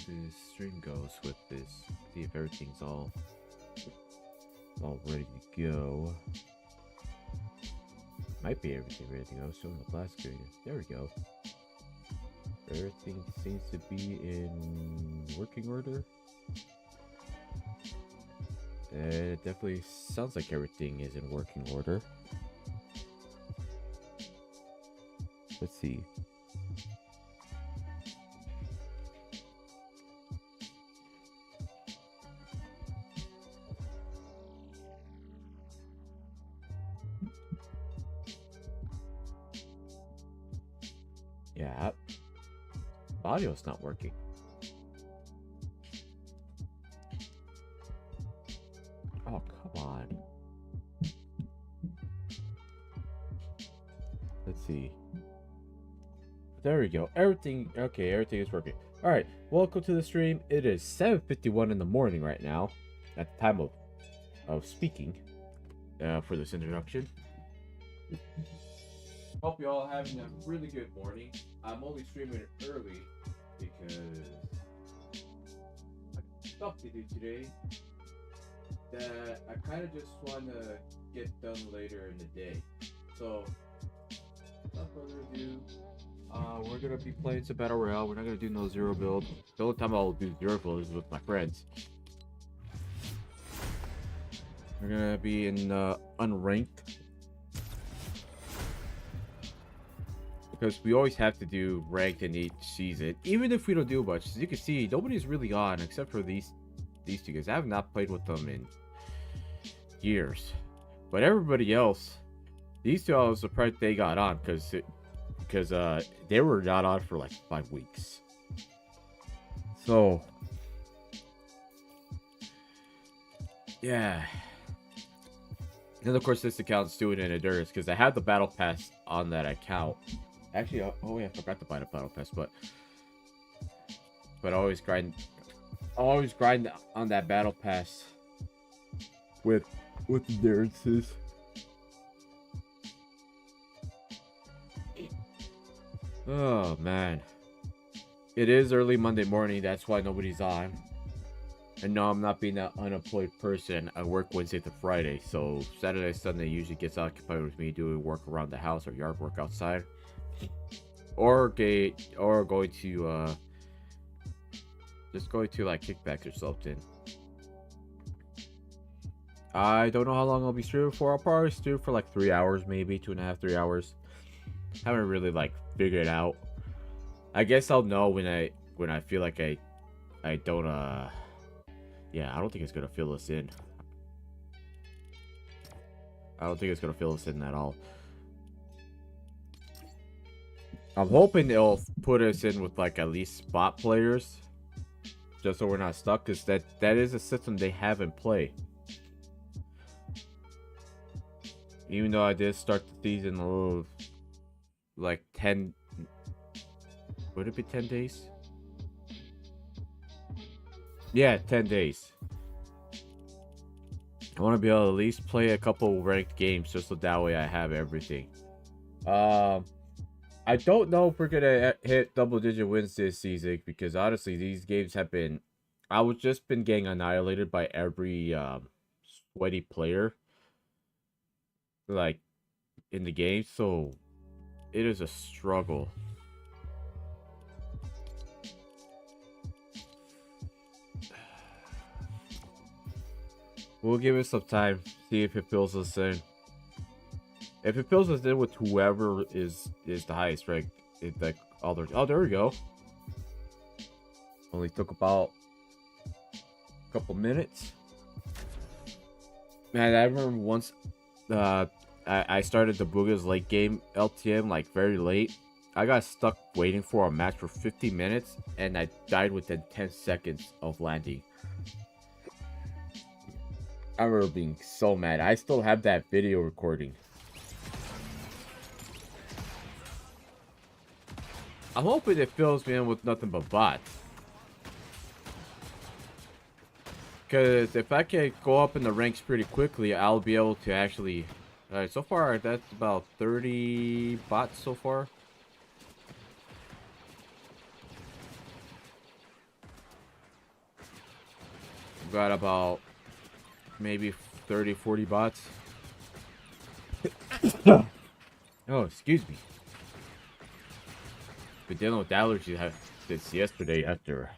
the stream goes with this. See if everything's all ready to go. Might be everything ready to go. Showing the blast screen. There we go. Everything seems to be in working order. It definitely sounds like everything is in working order. Let's see. Yeah, audio's not working. Oh, come on. Let's see. There we go. Everything is working. All right, welcome to the stream. It is 7:51 in the morning right now, at the time of speaking, for this introduction. Hope you all having a really good morning. I'm only streaming early because I have stuff to do today that I kind of just want to get done later in the day. So, without further ado, we're gonna be playing some Battle Royale. We're not gonna do no zero build. The only time I'll do zero build is with my friends. We're gonna be in unranked. Because we always have to do ranked in each season, even if we don't do much. As you can see, nobody's really on except for these two guys. I have not played with them in years, but everybody else, these two, I was surprised they got on because they were not on for like 5 weeks. So yeah, and of course this account's doing it in endurance because I have the battle pass on that account. Actually, oh yeah, I forgot to buy the battle pass, but I always grind on that battle pass with endurances. Oh man, it is early Monday morning. That's why nobody's on. And no, I'm not being that unemployed person. I work Wednesday to Friday, so Saturday, Sunday usually gets occupied with me doing work around the house or yard work outside. Or going to just going to like kickbacks or something. I don't know how long I'll be streaming for. I'll probably stream for like 3 hours, maybe 2.5, 3 hours. Haven't really like figured it out. I guess I'll know when I feel like I don't yeah, I don't think it's gonna fill us in. I don't think it's gonna fill us in at all. I'm hoping they'll put us in with like at least spot players, just so we're not stuck, because that is a system they have in play. Even though I did start the season a little, like 10, would it be 10 days? Yeah, 10 days. I want to be able to at least play a couple ranked games just so that way I have everything. I don't know if we're gonna hit double-digit wins this season because honestly, these games have been, I was just been getting annihilated by every sweaty player, like in the game. So it is a struggle. We'll give it some time, see if it fills us in. If it fills us in with whoever is the highest rank, like other. Oh, there we go. Only took about a couple minutes. Man, I remember once I started the Booga's late game LTM like very late. I got stuck waiting for a match for 50 minutes and I died within 10 seconds of landing. I remember being so mad. I still have that video recording. I'm hoping it fills me in with nothing but bots. Because if I can go up in the ranks pretty quickly, I'll be able to actually... Alright, so far that's about 30 bots so far. got about maybe 30, 40 bots. Oh, excuse me. Been dealing with allergies since yesterday after.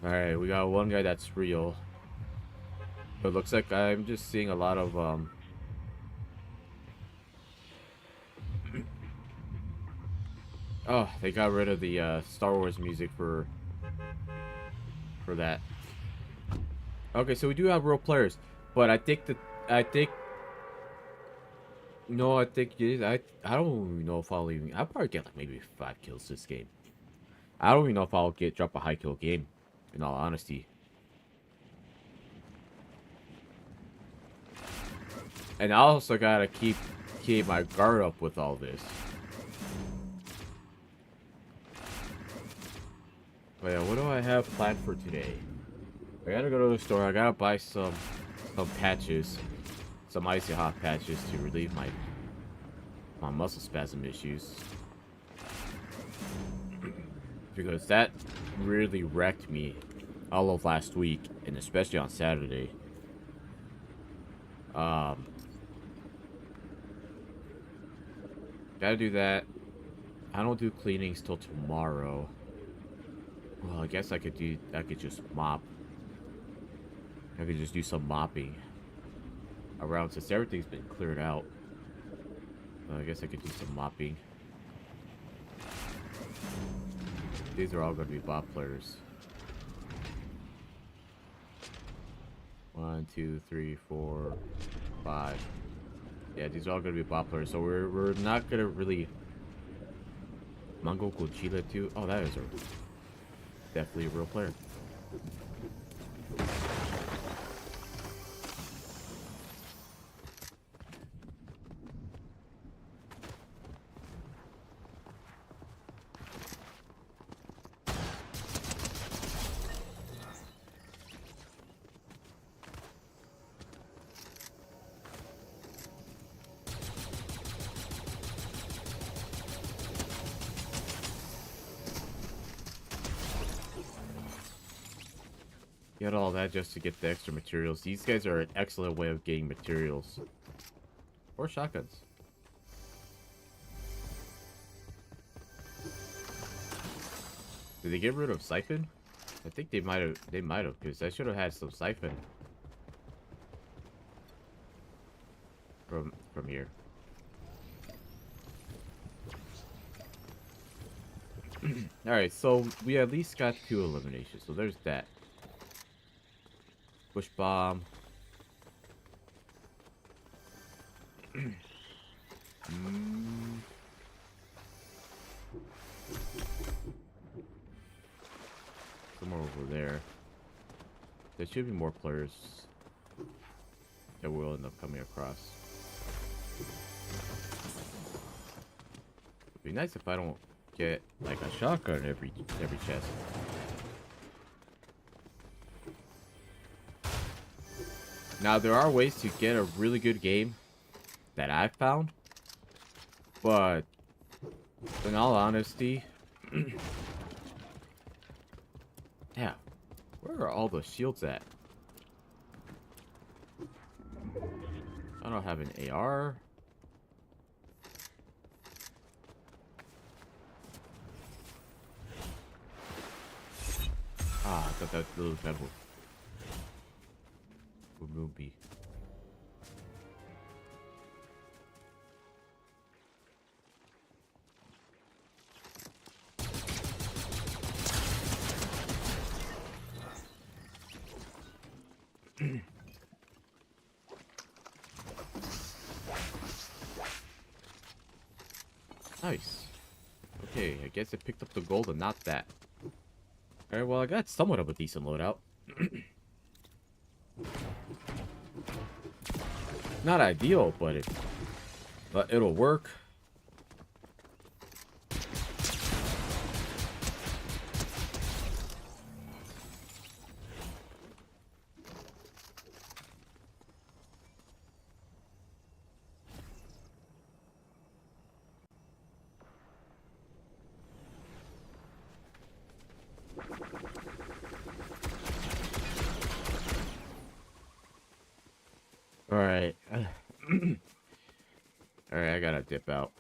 Alright, we got one guy that's real. But it looks like I'm just seeing a lot of, Oh, they got rid of the, Star Wars music for that. Okay, so we do have real players. But I think No, I think I don't even know if I'll even... I'll probably get, like, maybe 5 kills this game. I don't even know if I'll drop a high kill game, in all honesty. And I also gotta keep my guard up with all this. But yeah, what do I have planned for today? I gotta go to the store. I gotta buy some patches, some icy hot patches to relieve my muscle spasm issues, because that really wrecked me all of last week, and especially on Saturday. Gotta do that. I don't do cleanings till tomorrow. Well, I guess I could just mop. I could just do some mopping around since everything's been cleared out. I guess I could do some mopping. These are all going to be bot players. 1, 2, 3, 4, 5. Yeah, these are all going to be bot players. So we're not going to really... Mango Godzilla too. Oh, that is definitely a real player. Get all that just to get the extra materials. These guys are an excellent way of getting materials. Or shotguns. Did they get rid of Siphon? I think they might have, because I should have had some Siphon from here. Alright, so we at least got 2 eliminations, so there's that. Push bomb. Somewhere over there. There should be more players that will end up coming across. It'd be nice if I don't get like a shotgun every chest. Now, there are ways to get a really good game that I've found, but in all honesty, yeah, where are all the shields at? I don't have an AR. Ah, I thought that little devil would be. Nice. Okay, I guess I picked up the gold and not that. Alright, well, I got somewhat of a decent loadout. Not ideal, but it'll work. Alright. Alright, I gotta dip out.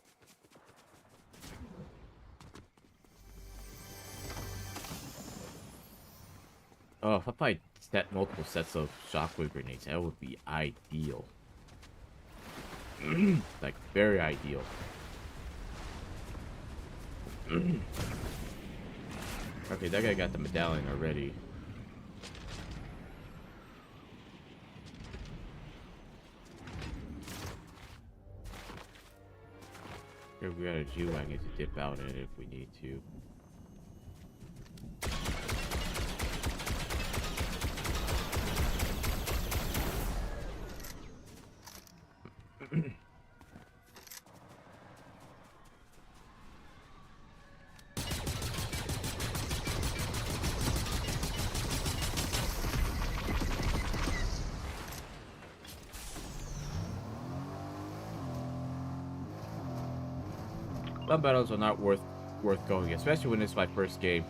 Oh, if I set multiple sets of shockwave grenades, that would be ideal. Like, very ideal. Okay, that guy got the medallion already. Here we got a G-Wagon to dip out in if we need to. Some battles are not worth going, especially when it's my first game.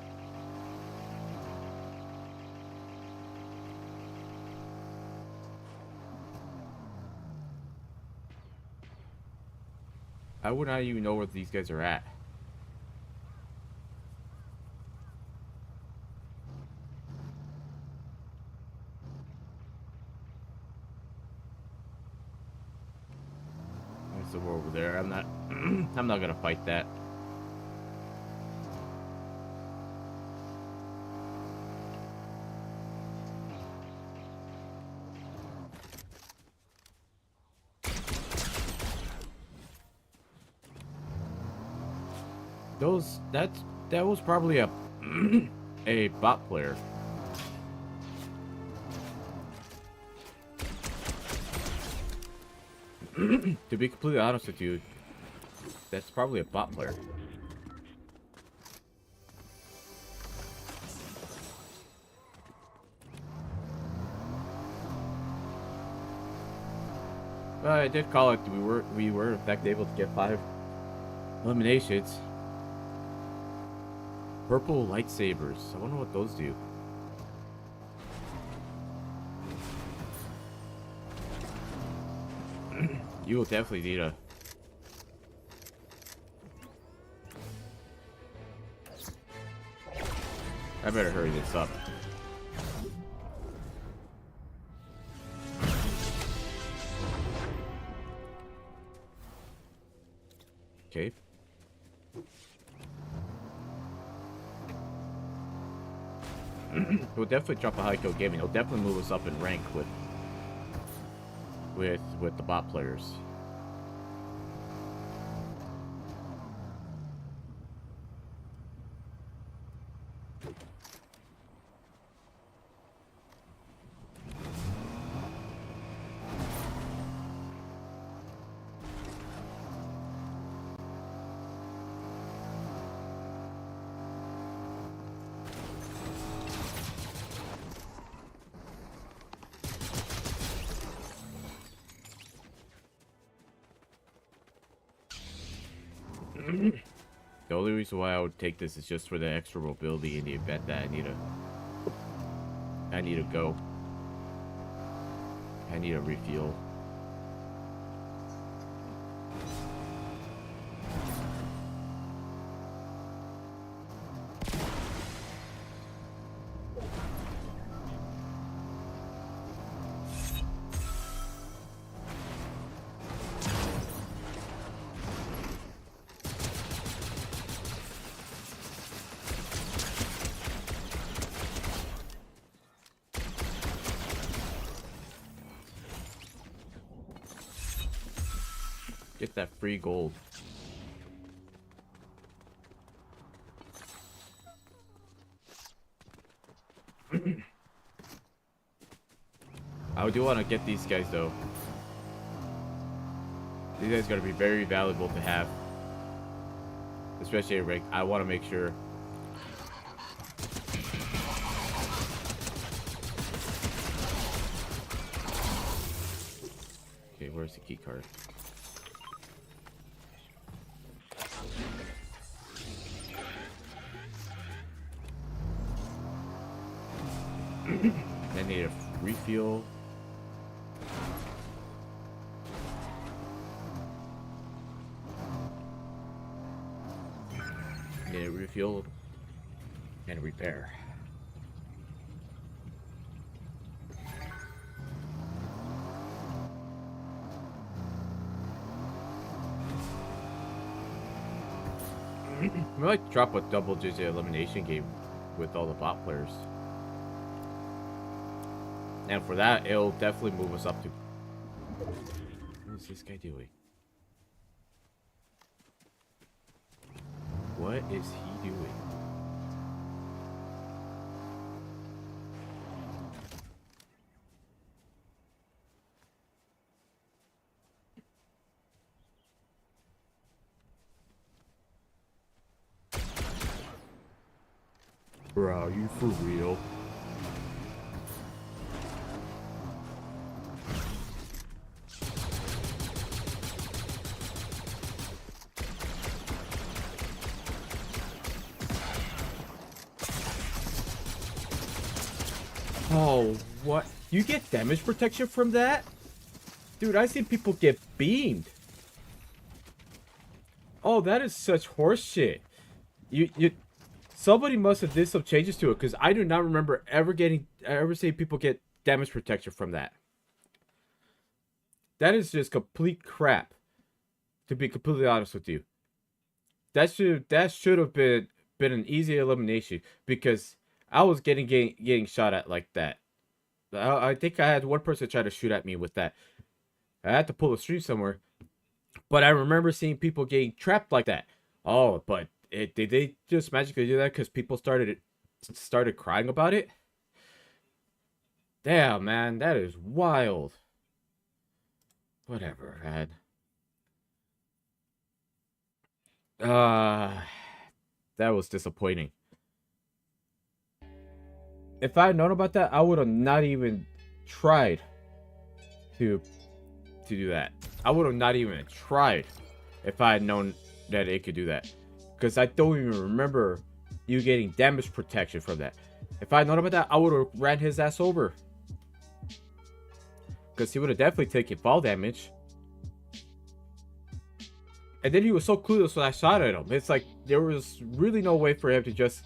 I would not even know where these guys are at. There's the war over there. I'm not I'm not gonna fight that. That was probably a a bot player. To be completely honest with you, that's probably a bot player. But I did call it. We were in fact able to get 5 eliminations. Purple lightsabers. I wonder what those do. You will definitely need a... I better hurry this up. Okay. We'll definitely drop a high kill gaming. It'll definitely move us up in rank with the bot players. The only reason why I would take this is just for the extra mobility in the event that I need to go. I need a refuel. Get that free gold. I do want to get these guys though. These guys are going to be very valuable to have. Especially at rank. I want to make sure. Okay, where's the key card? I need a refuel. Minute refuel and repair. We might drop a double-digit elimination game with all the bot players. And for that, it'll definitely move us up to... What is this guy doing? What is he doing? Bro, are you for real? Oh, what? You get damage protection from that? Dude, I seen people get beamed. Oh, that is such horseshit. Somebody must have did some changes to it, because I do not remember ever seeing people get damage protection from that. That is just complete crap, to be completely honest with you. That should have been an easy elimination, because I was getting shot at like that. I think I had one person try to shoot at me with that. I had to pull the stream somewhere, but I remember seeing people getting trapped like that. Oh, but did they just magically do that because people started crying about it? Damn, man, that is wild. Whatever, man. That was disappointing. If I had known about that, I would have not even tried to do that. I would have not even tried if I had known that it could do that. Because I don't even remember you getting damage protection from that. If I had known about that, I would have ran his ass over. Because he would have definitely taken fall damage. And then he was so clueless when I shot at him. It's like, there was really no way for him to just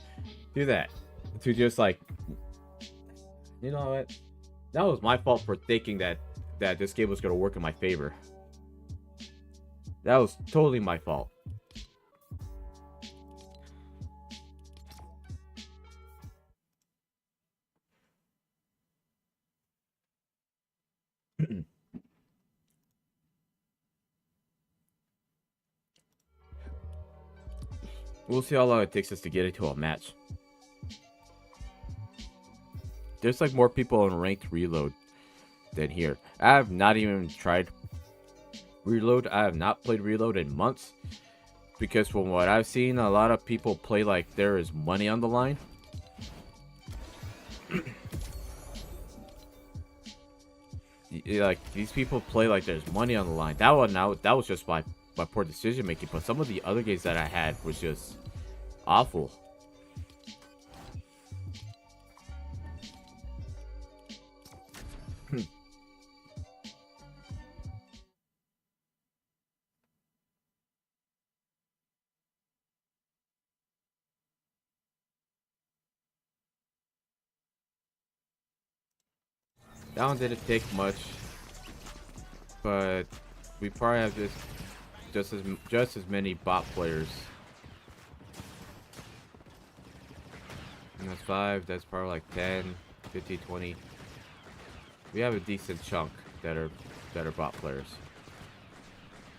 do that. To just like, you know what? That was my fault for thinking that this game was going to work in my favor. That was totally my fault. We'll see how long it takes us to get into a match. There's like more people on ranked reload than here. I have not even tried reload. I have not played reload in months, because from what I've seen, a lot of people play like there is money on the line. Like, these people play like there's money on the line. That was just my poor decision making. But some of the other games that I had was just awful. That one didn't take much, but we probably have just as many bot players. And that's 5, that's probably like 10, 15, 20. We have a decent chunk that are bot players.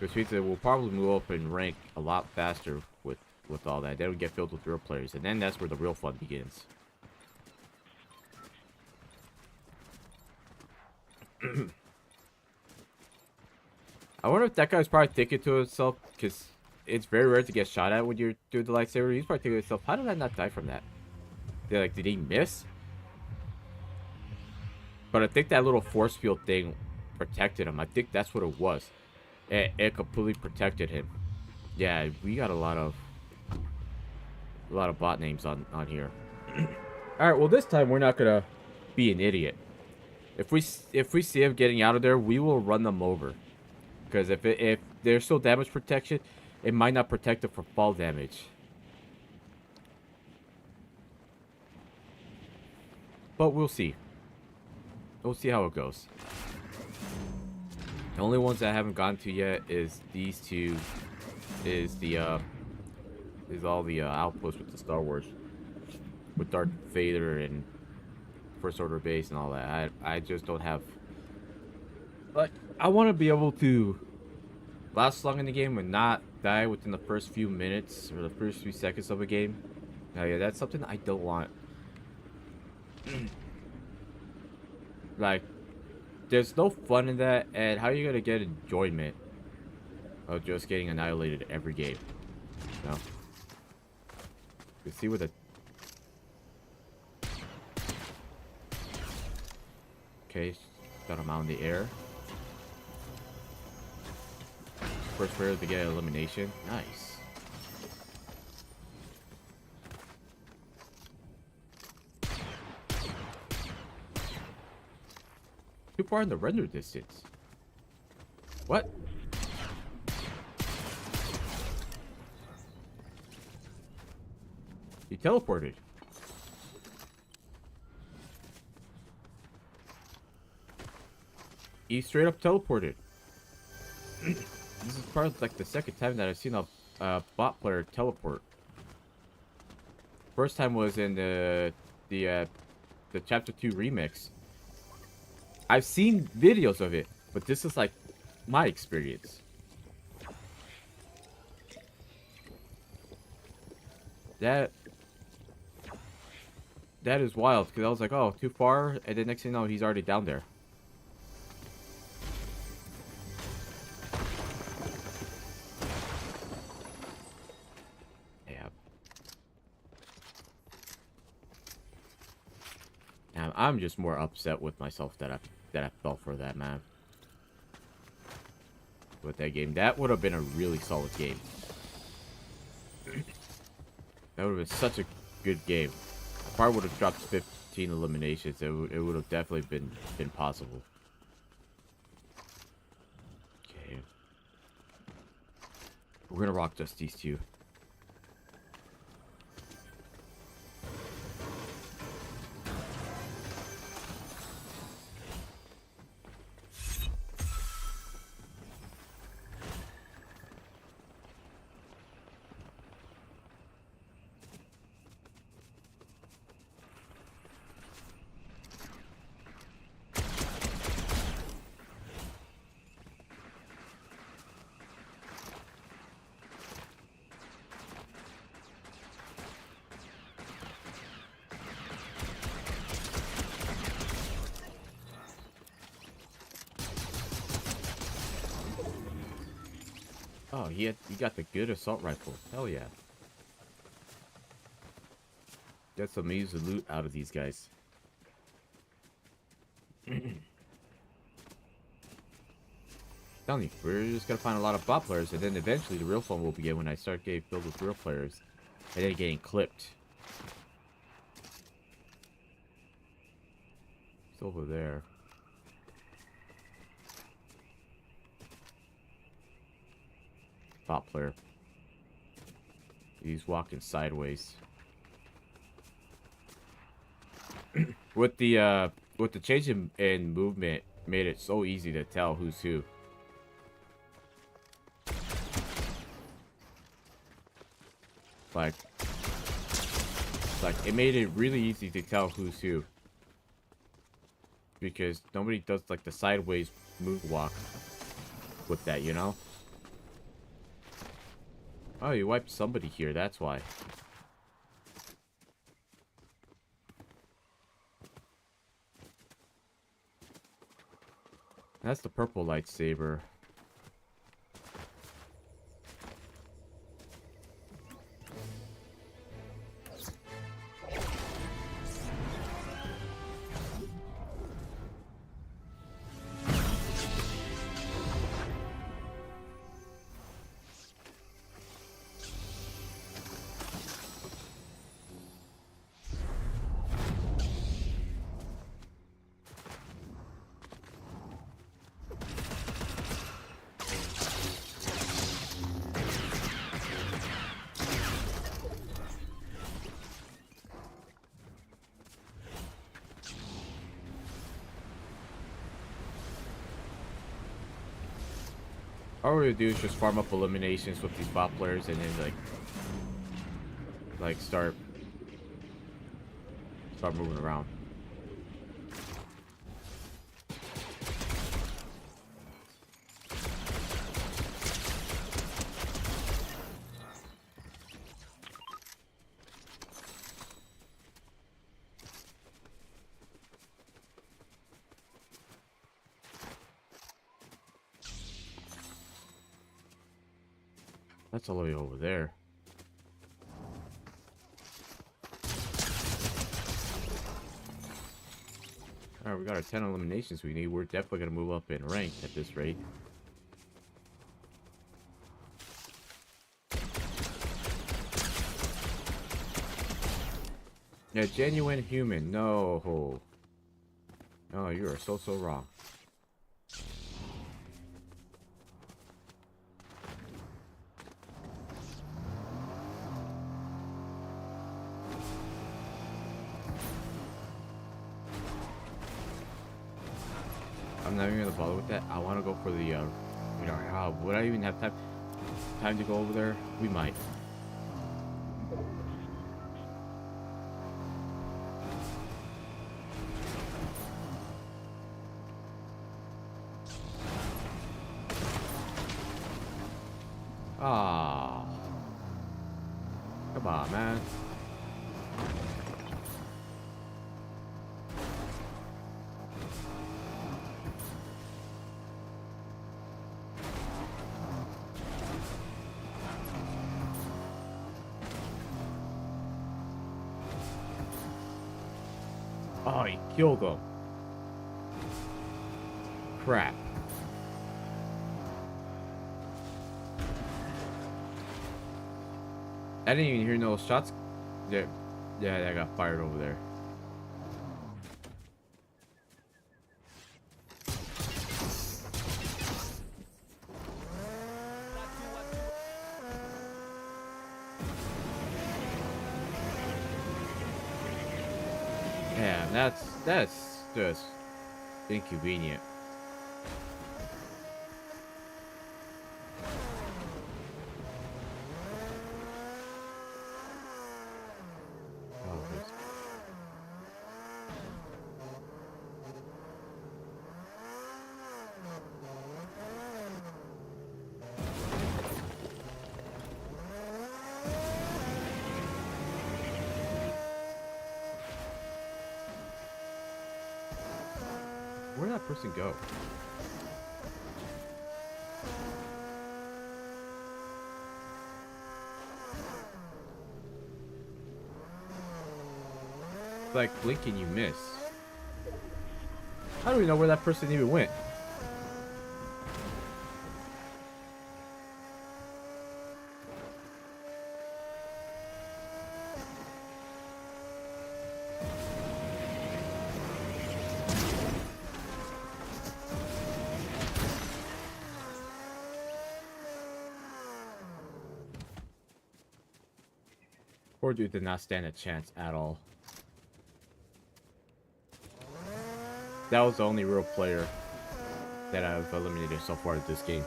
Which means that we'll probably move up in rank a lot faster with all that. Then we get filled with real players, and then that's where the real fun begins. I wonder if that guy's probably thinking to himself, because it's very rare to get shot at when you're doing the lightsaber. He's probably thinking to himself, how did I not die from that? Did he miss? But I think that little force field thing protected him. I think that's what it was. It completely protected him. Yeah, we got a lot of bot names on here. Alright, well this time we're not gonna be an idiot. If we see him getting out of there, we will run them over. Because if there's still damage protection, it might not protect it from fall damage. But we'll see. We'll see how it goes. The only ones I haven't gotten to yet is these two. Is all the outposts with the Star Wars, with Darth Vader and First Order base and all that. I just don't have. But I want to be able to last long in the game and not die within the first few minutes or the first few seconds of a game. Now, yeah, that's something I don't want. Like, there's no fun in that, and how are you gonna get enjoyment of just getting annihilated every game? No. You see what the... Okay, got him out in the air. First player to get elimination. Nice. Too far in the render distance. What? He teleported. He straight up teleported. This is probably like the second time that I've seen a bot player teleport. First time was in the Chapter 2 remix. I've seen videos of it, but this is like my experience. That is wild, because I was like, oh, too far, and then next thing you know, he's already down there. Yeah. And I'm just more upset with myself that I fell for that, man. With that game, that would have been a really solid game. That would have been such a good game. If I would have dropped 15 eliminations, it would have definitely been possible. Okay. We're gonna rock just these two. Oh, he got the good assault rifle. Hell yeah. Get some easy loot out of these guys. Telling you, we're just gonna find a lot of bot players, and then eventually the real fun will begin when I start getting filled with real players, and then getting clipped. It's over there. Bot player. He's walking sideways. With the change in movement, made it so easy to tell who's who. Like it made it really easy to tell who's who. Because nobody does like the sideways move walk with that, you know? Oh, you wiped somebody here, that's why. That's the purple lightsaber. All we're gonna do is just farm up eliminations with these bot players and then like start moving around. That's all the way over there. Alright, we got our 10 eliminations we need. We're definitely going to move up in rank at this rate. Yeah, genuine human. No. No, you are so wrong. I'm not even gonna bother with that. I want to go for the, would I even have time to go over there? We might. Ah, come on, man. Oh, he killed him. Crap. I didn't even hear no shots. There. Yeah, that got fired over there. Yeah, that's just inconvenient. Where'd that person go? It's like blinking, you miss. I don't even know where that person even went. Poor dude did not stand a chance at all. That was the only real player that I've eliminated so far in this game.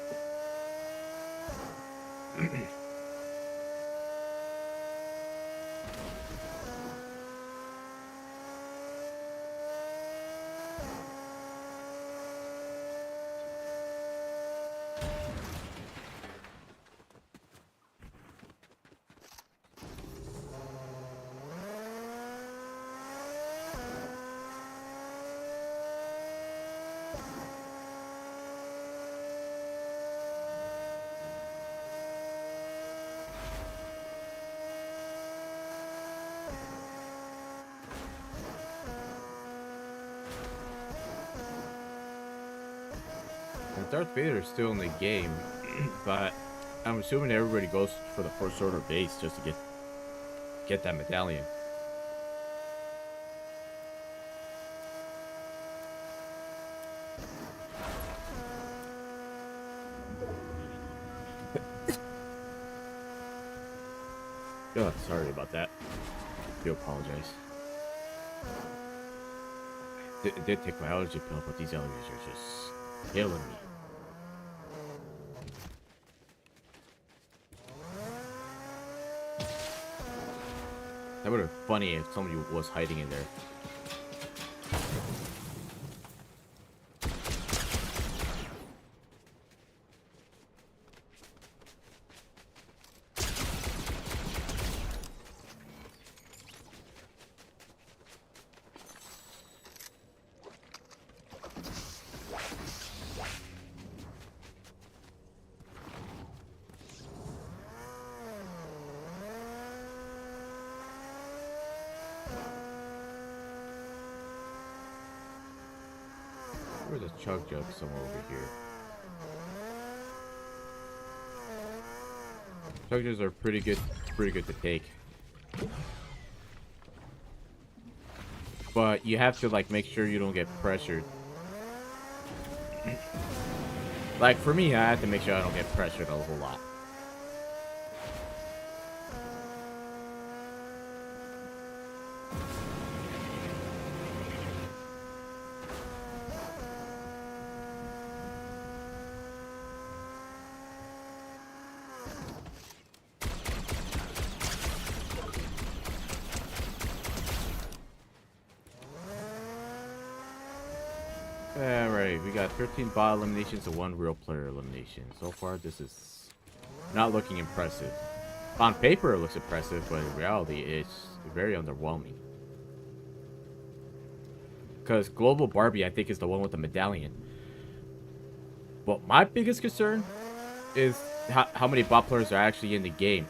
Darth Vader is still in the game, but I'm assuming everybody goes for the first order base just to get that medallion. Oh, sorry about that. I do apologize. It did take my allergy pill, but these allergies are just killing me. That would have been funny if somebody was hiding in there. There's a chug jug somewhere over here. Chug jugs are pretty good to take. But you have to like make sure you don't get pressured. Like for me, I have to make sure I don't get pressured a whole lot. Alright, we got 13 bot eliminations and 1 real player elimination. So far, this is not looking impressive. On paper, it looks impressive, but in reality, it's very underwhelming. Because Global Barbie, I think, is the one with the medallion. But my biggest concern is how many bot players are actually in the game.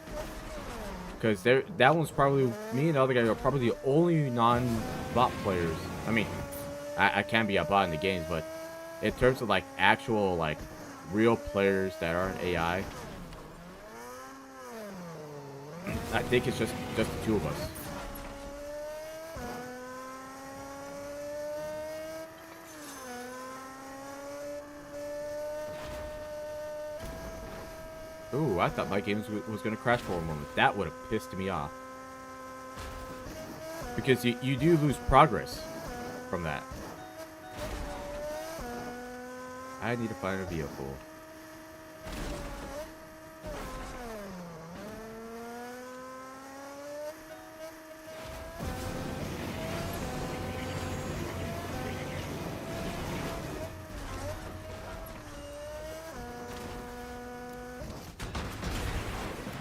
Because that one's probably, me and the other guy are probably the only non-bot players. I mean, I can be a bot in the games, but in terms of like actual like real players that aren't AI, I think it's just the two of us. Ooh, I thought my game was gonna crash for a moment. That would have pissed me off. Because you do lose progress from that. I need to find a vehicle.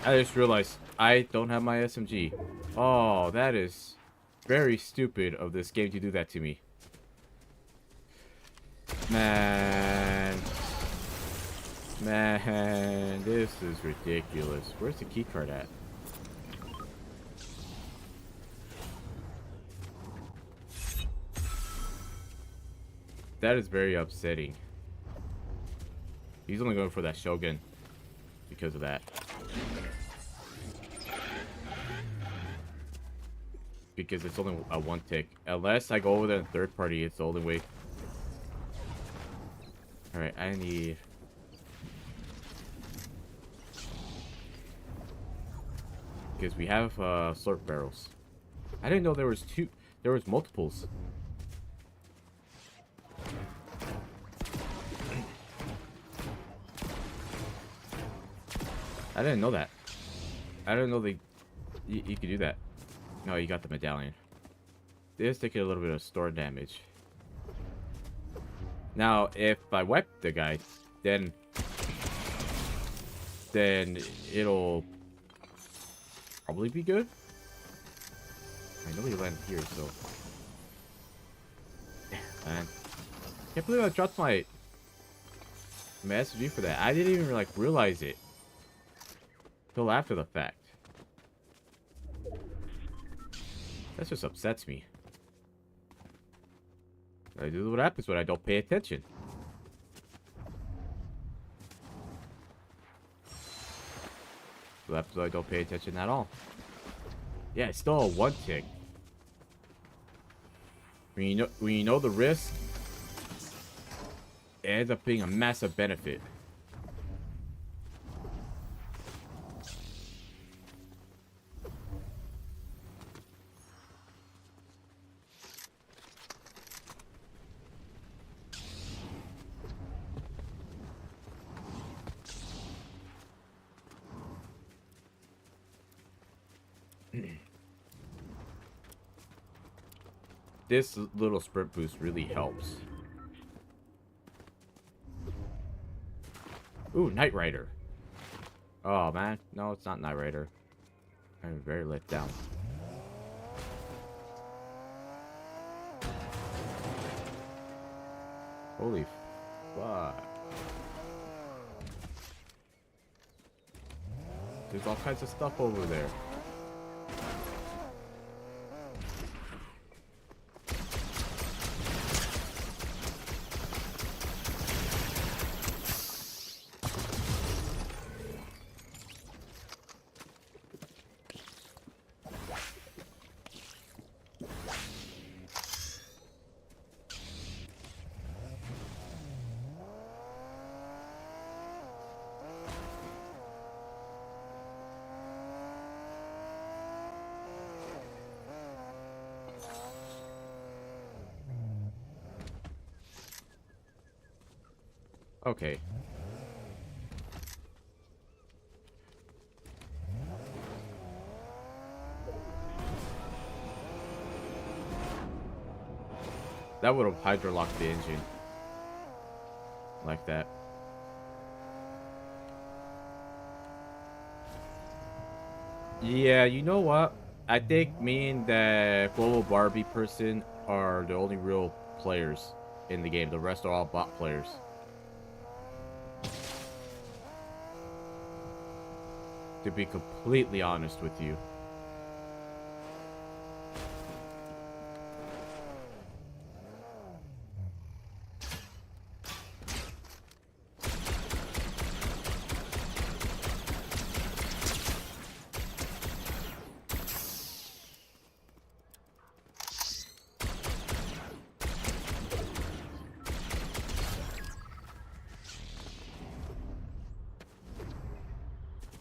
I just realized I don't have my SMG. Oh, that is very stupid of this game to do that to me. Man, this is ridiculous. Where's the keycard at? That is very upsetting. He's only going for that Shogun because of that. Because it's only a 1 tick. Unless I go over there in third party, it's the only way. Alright, I need... Because we have slurp barrels. I didn't know there was multiples. I didn't know that. I didn't know you could do that. No, you got the medallion. It is taking a little bit of store damage. Now, if I wipe the guy, then it'll probably be good. I know he landed here, so. Man, can't believe I dropped my SMG for that. I didn't even like realize it till after the fact. That just upsets me. This is what happens when I don't pay attention. What happens when I don't pay attention at all. Yeah, it's still a 1 tick. When you know the risk, it ends up being a massive benefit. this little sprint boost really helps. Ooh, Knight Rider. Oh, man. No, it's not Knight Rider. I'm very let down. Holy fuck. There's all kinds of stuff over there. Okay. That would have hydrolocked the engine. Like that. Yeah, you know what? I think me and the Global Barbie person are the only real players in the game. The rest are all bot players. To be completely honest with you.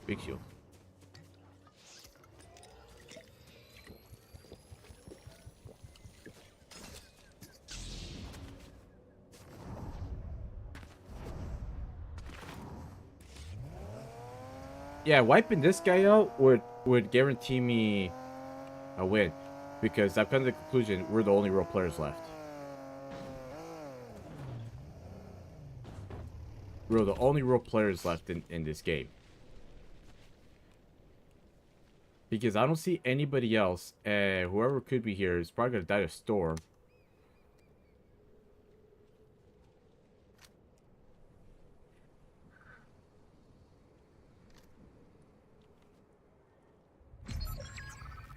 Big shield. Yeah, wiping this guy out would guarantee me a win, because I've come to the conclusion we're the only real players left. We're the only real players left in this game. Because I don't see anybody else, and whoever could be here is probably gonna die of storm.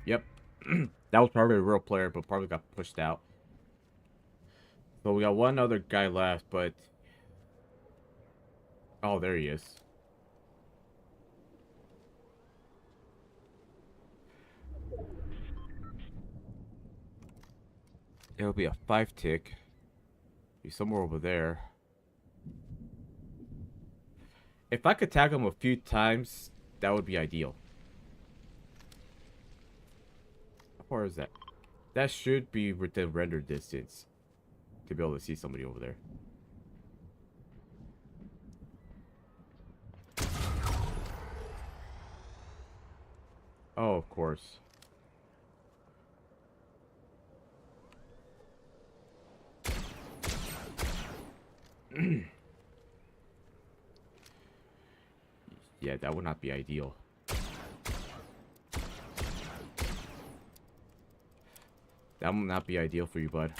Yep. That was probably a real player, but probably got pushed out. So we got one other guy left, but... Oh, there he is. It'll be a 5-tick. Be somewhere over there. If I could tag him a few times, that would be ideal. How far is that? That should be within render distance to be able to see somebody over there. Oh, of course. Yeah, that would not be ideal. That would not be ideal for you, bud.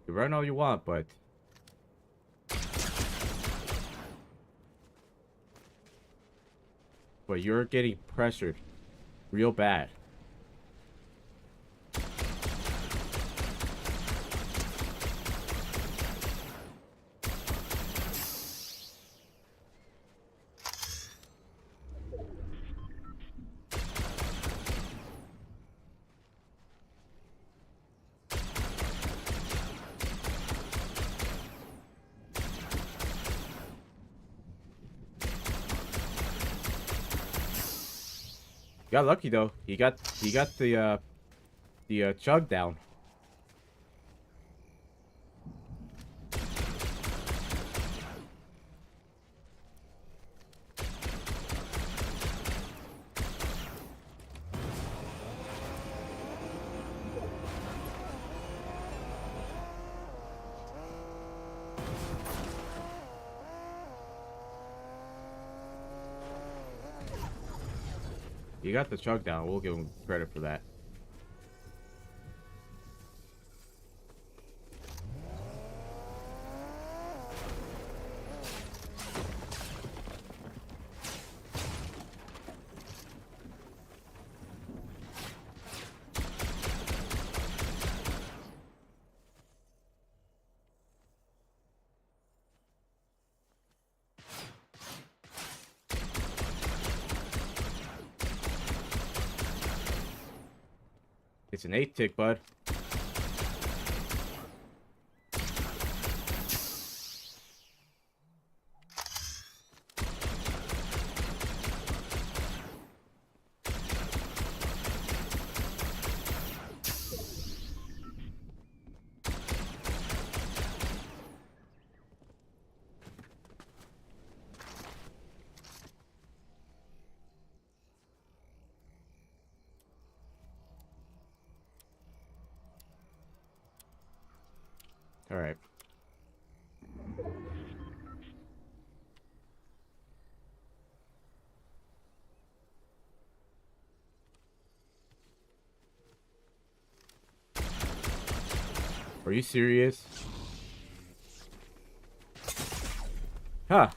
You run all you want, but... But you're getting pressured real bad. Got lucky though. He got the chug down. He got the chug down. We'll give him credit for that. It's an 8-tick, bud. All right. Are you serious? Huh.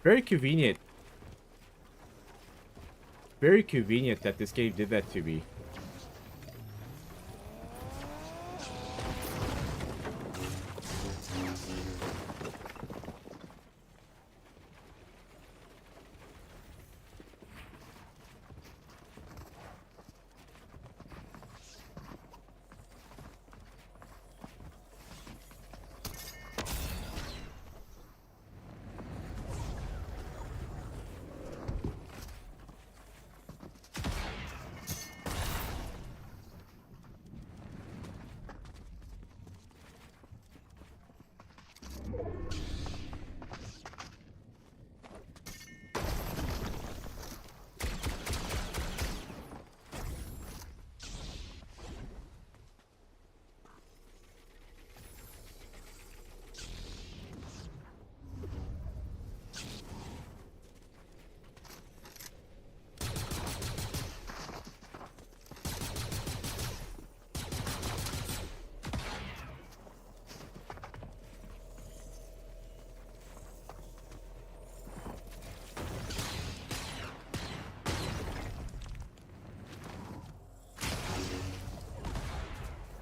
Very convenient. Very convenient that this game did that to me.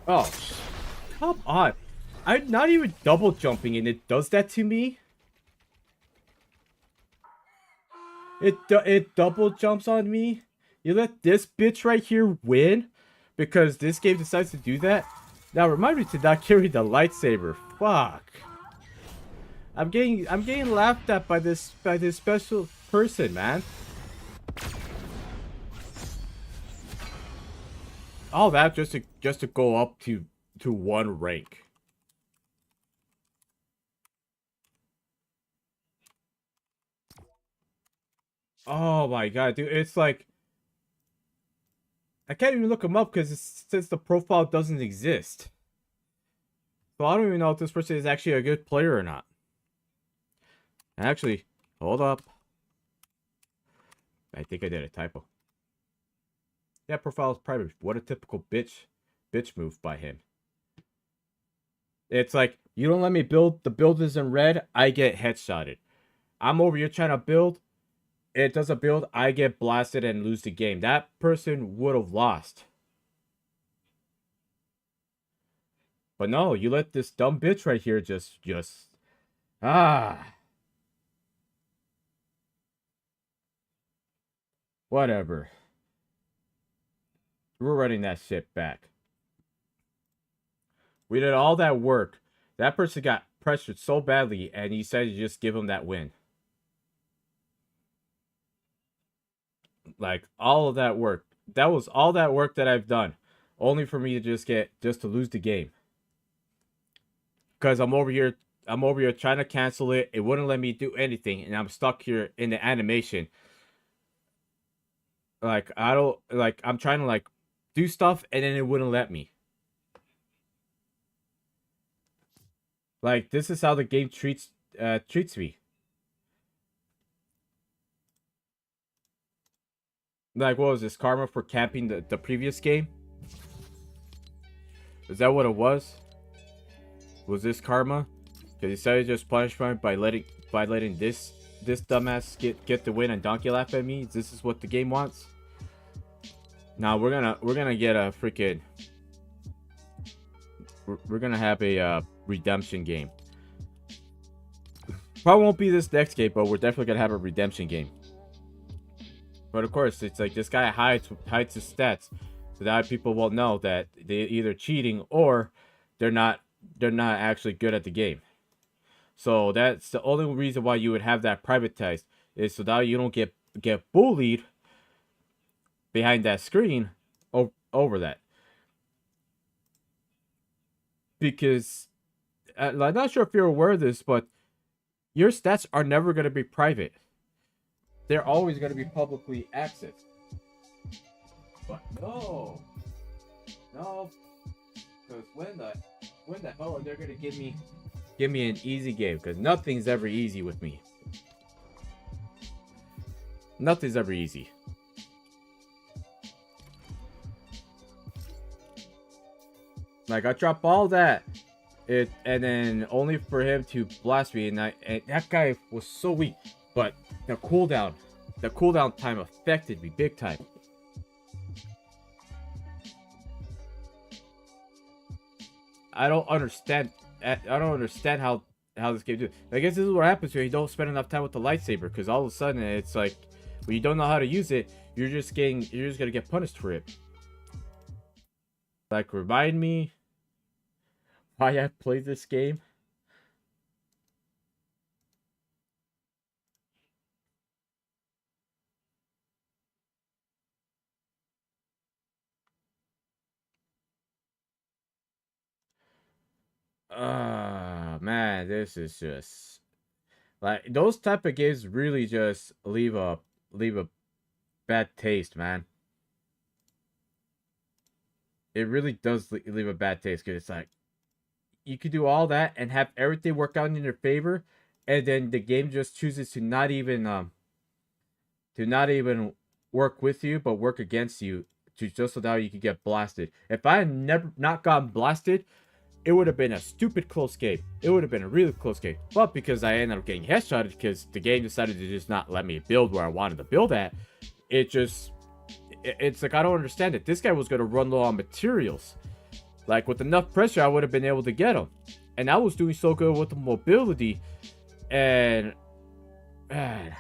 Oh, come on. I'm not even double jumping and it does that to me? It double jumps on me? You let this bitch right here win? Because this game decides to do that? Now remind me to not carry the lightsaber. Fuck. I'm getting laughed at by this special person, man. All that just to go up to one rank. Oh my god, dude, it's like I can't even look him up because since the profile doesn't exist. So I don't even know if this person is actually a good player or not. Actually, hold up. I think I did a typo. Yeah, profile is private. What a typical bitch move by him. It's like, you don't let me build, the build is in red, I get headshotted. I'm over here trying to build, it does a build, I get blasted and lose the game. That person would have lost. But no, you let this dumb bitch right here just whatever. We're running that shit back. We did all that work. That person got pressured so badly, and you said you just give him that win. Like all of that work. That was all that work that I've done, only for me to just to lose the game. Because I'm over here trying to cancel it. It wouldn't let me do anything, and I'm stuck here in the animation. Like I don't like I'm trying to like do stuff, and then it wouldn't let me. Like this is how the game treats me. Like what was this, karma for camping the previous game? Is that what it was? Was this karma? Because he said just punishment by letting this dumbass get the win and donkey laugh at me. This is what the game wants. Now we're gonna get a freaking. We're gonna have a redemption game. Probably won't be this next game, but we're definitely gonna have a redemption game. But of course, it's like this guy hides his stats, so that people will know that they're either cheating or they're not actually good at the game. So that's the only reason why you would have that privatized, is so that you don't get bullied behind that screen over that. Because I'm not sure if you're aware of this, but your stats are never going to be private. They're always going to be publicly accessed. But no, because when the hell are they going to give me an easy game? Because nothing's ever easy with me. Nothing's ever easy. Like I drop all that, and then only for him to blast me, and that guy was so weak. But the cooldown time affected me big time. I don't understand how this game do. I guess this is what happens when you don't spend enough time with the lightsaber, because all of a sudden it's like when you don't know how to use it, you're just gonna get punished for it. Like, remind me why I played this game. Man, this is just like those type of games really just leave a bad taste, man. It really does leave a bad taste, because it's like you could do all that and have everything work out in your favor, and then the game just chooses to not even work with you, but work against you, to just so that you could get blasted. If I had never not gotten blasted, it would have been a stupid close game. It would have been a really close game. But because I ended up getting headshotted because the game decided to just not let me build where I wanted to build at, it's like I don't understand it. This guy was going to run low on materials. Like with enough pressure, I would have been able to get him. And I was doing so good with the mobility. And man,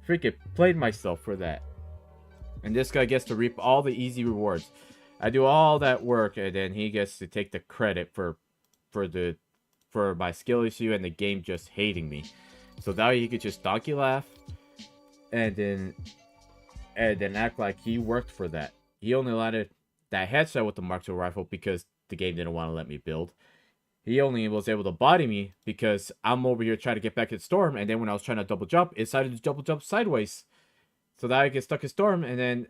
freaking played myself for that. And this guy gets to reap all the easy rewards. I do all that work, and then he gets to take the credit for my skill issue and the game just hating me. So now he could just donkey laugh, and then act like he worked for that. He only landed that headshot with the Mark II rifle because the game didn't want to let me build. He only was able to body me because I'm over here trying to get back in Storm, and then when I was trying to double jump, it decided to double jump sideways. So that I get stuck in Storm, and then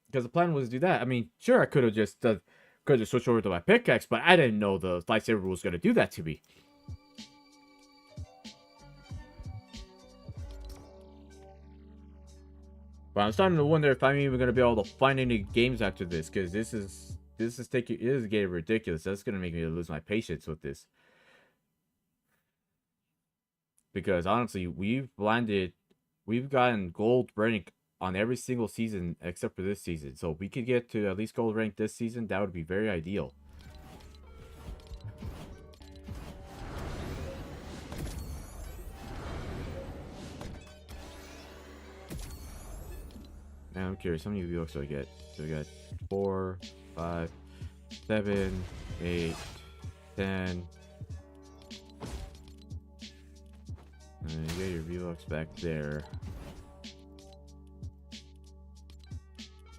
because the plan was to do that. I mean, sure, I could have just switched over to my pickaxe, but I didn't know the lightsaber was going to do that to me. But I'm starting to wonder if I'm even going to be able to find any games after this, because this is getting ridiculous. That's going to make me lose my patience with this. Because honestly, we've gotten gold rank on every single season except for this season. So if we could get to at least gold rank this season, that would be very ideal. Now I'm curious, how many V-Bucks do I get? So we got 4, 5, 7, 8, 10. And you get your V-Bucks back there.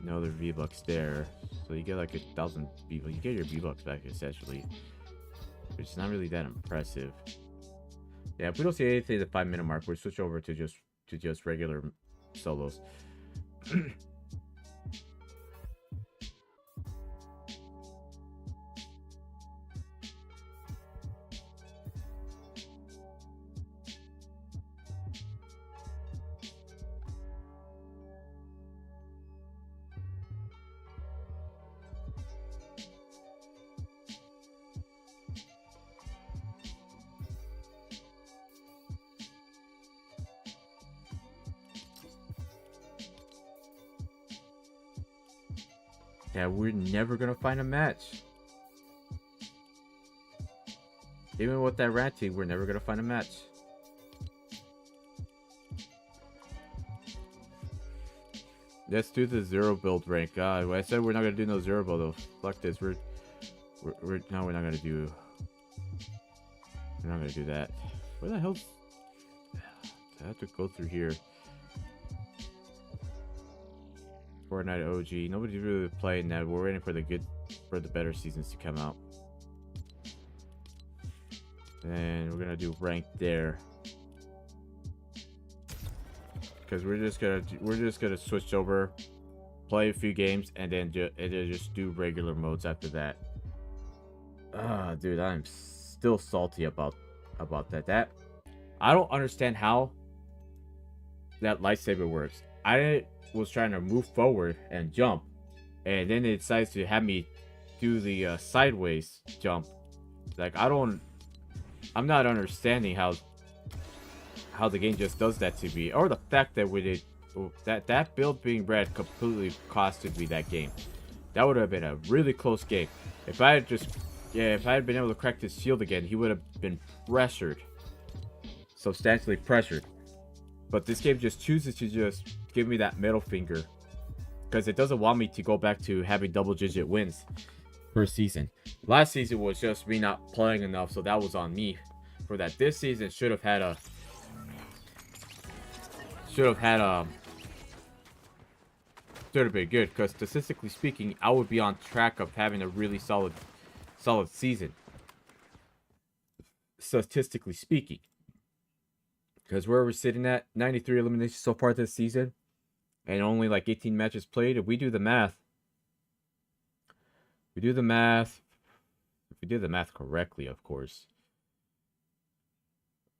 Another V-Bucks there. So you get like 1,000 V-Bucks. You get your V-Bucks back essentially. Which is not really that impressive. Yeah, if we don't see anything at the 5-minute mark, we'll switch over to just regular solos. Yeah, we're never gonna find a match. Even with that rat team, we're never gonna find a match. Let's do the 0 build rank. I said we're not gonna do no 0 build though. Fuck this. We're not gonna do. We're not gonna do that. Where the hell's? I have to go through here. Fortnite OG. Nobody's really playing that. We're waiting for the better seasons to come out. And we're gonna do rank there. Because we're just gonna switch over, play a few games, and then just do regular modes after that. Dude, I'm still salty about that. I don't understand how that lightsaber works. I was trying to move forward and jump, and then it decides to have me do the sideways jump. Like I'm not understanding how the game just does that to me, or the fact that that build being red completely costed me that game. That would have been a really close game. If I had been able to crack this shield again, he would have been pressured, substantially pressured. But this game just chooses to just give me that middle finger, because it doesn't want me to go back to having double-digit wins per season. Last season was just me not playing enough, so that was on me for that. This season should have been good, because statistically speaking, I would be on track of having a really solid season. Statistically speaking. Because where we're sitting at, 93 eliminations so far this season, and only like 18 matches played. If we do the math, if we do the math correctly, of course.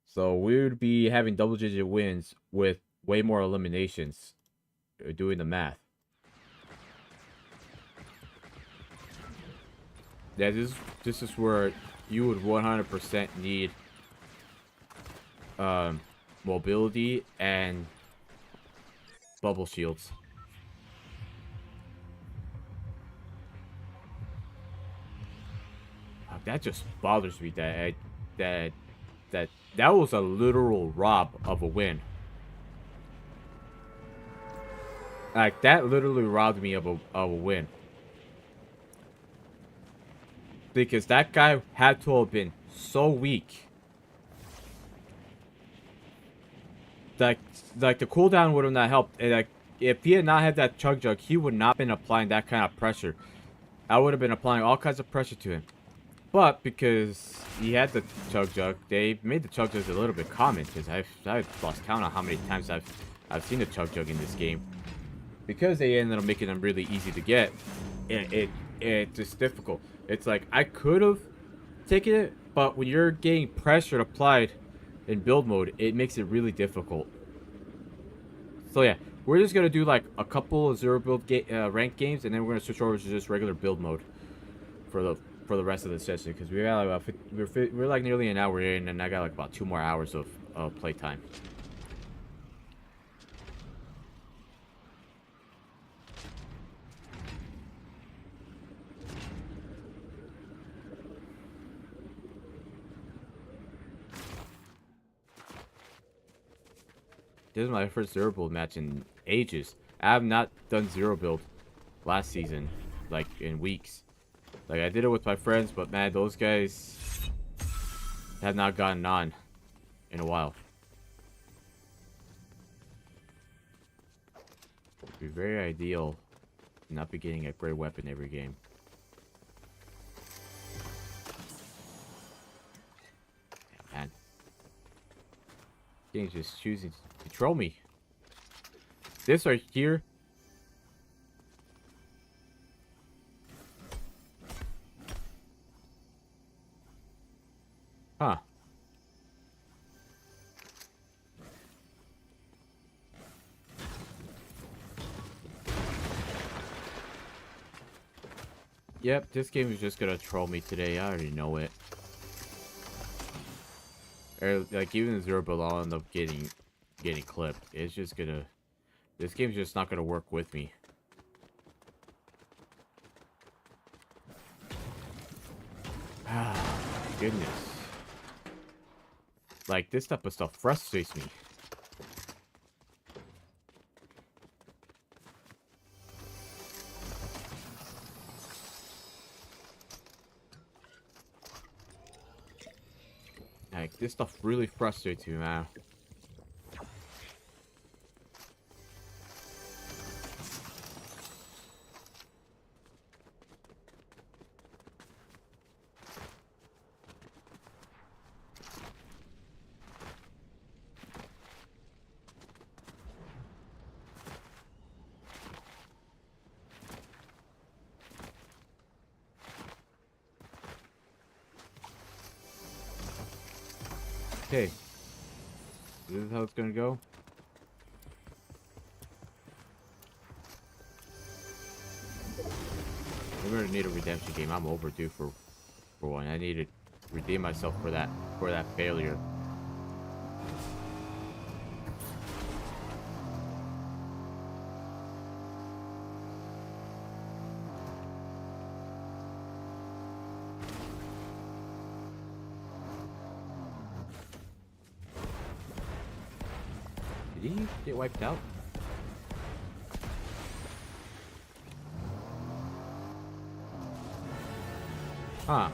So we would be having double-digit wins with way more eliminations, doing the math. Yeah, this is where you would 100% need mobility and bubble shields. That just bothers me that was a literal rob of a win. Like, that literally robbed me of a win. Because that guy had to have been so weak. Like the cooldown would have not helped. Like, if he had not had that chug jug, he would not have been applying that kind of pressure. I would have been applying all kinds of pressure to him. But because he had the chug jug, they made the chug jugs a little bit common. Because I've lost count on how many times I've seen the chug jug in this game. Because they ended up making them really easy to get, it's just difficult. It's like, I could have taken it, but when you're getting pressure applied in build mode, it makes it really difficult. So yeah, we're just gonna do like a couple of 0 build rank games, and then we're gonna switch over to just regular build mode for the rest of the session, because we got like we're like nearly an hour in, and I got like about 2 more hours of playtime. This is my first 0 build match in ages. I have not done 0 build last season, like, in weeks. Like, I did it with my friends, but man, those guys have not gotten on in a while. It would be very ideal not be getting a great weapon every game. Man. Game's just choosing to troll me. This right here. Huh. Yep, this game is just gonna troll me today. I already know it. Or, like, even the Zero Build, I'll end up getting clipped. It's just gonna... This game's just not gonna work with me. Ah, goodness. Like, this type of stuff frustrates me. Like, this stuff really frustrates me, man. Okay. This is how it's gonna go. We're gonna need a redemption game. I'm overdue for one. I need to redeem myself for that failure. Did he get wiped out? Huh.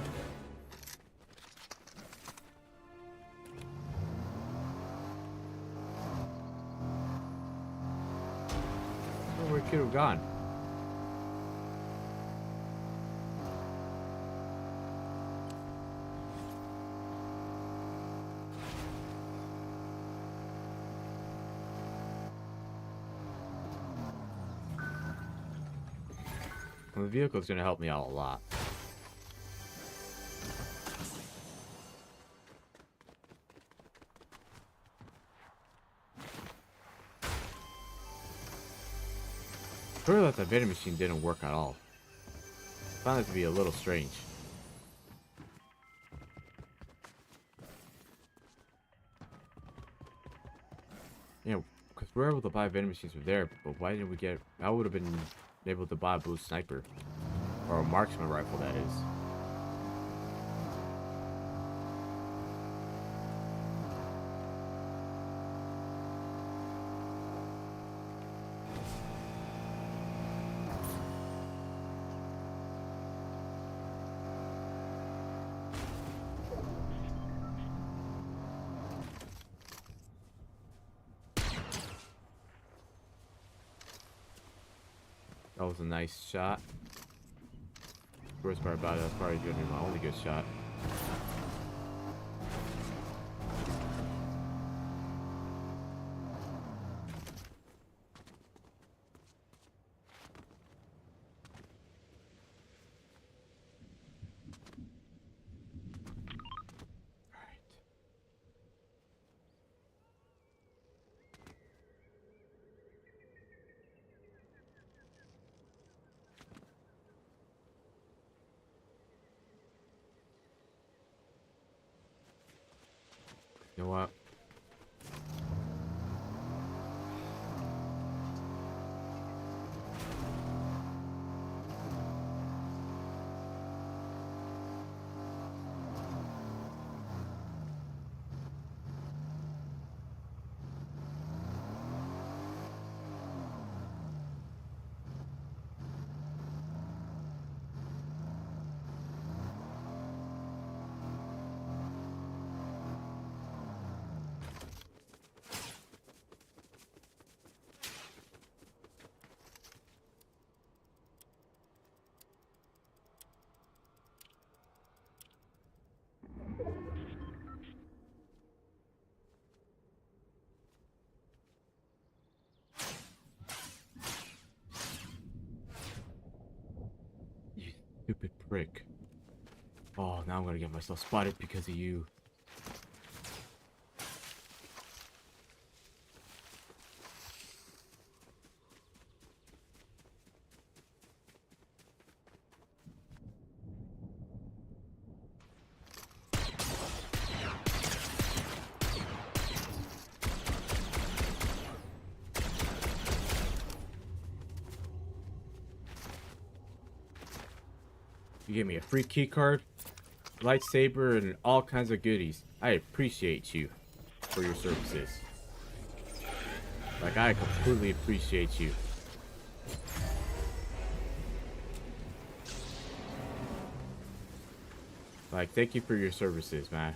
Oh, where could have gone? Well, the vehicle's gonna help me out a lot. Sure that the vending machine didn't work at all. Found it to be a little strange. Yeah, because we're able to buy vending machines from there, but why didn't we get... I would have been able to buy a blue sniper. Or a marksman rifle, that is. That was a nice shot. Worst part about it, that's probably gonna be my only good shot. Alright. You know what? Stupid prick. Oh, now I'm gonna get myself spotted because of you. You gave me a free key card, lightsaber, and all kinds of goodies. I appreciate you for your services. Like, I completely appreciate you. Like, thank you for your services, man.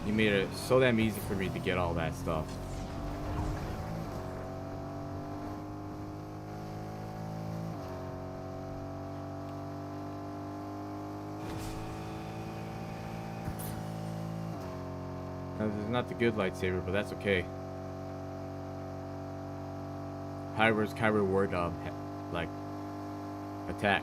You made it so damn easy for me to get all that stuff. Now, this is not the good lightsaber, but that's okay. Hyrule Kyber Ward, like, attack.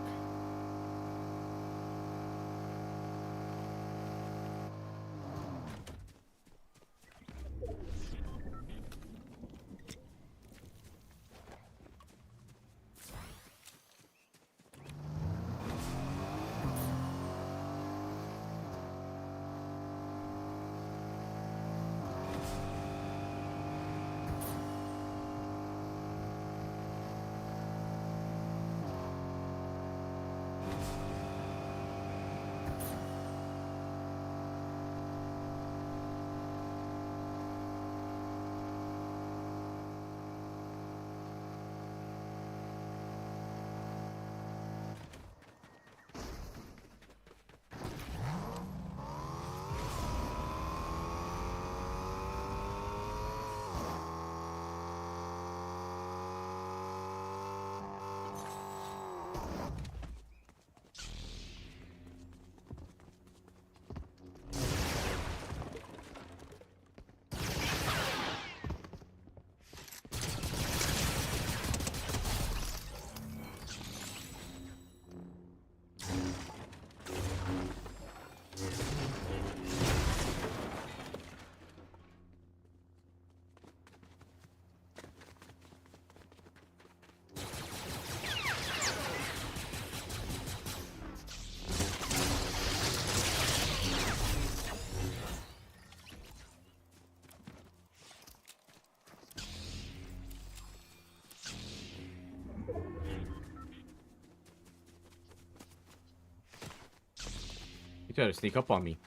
You tried to sneak up on me.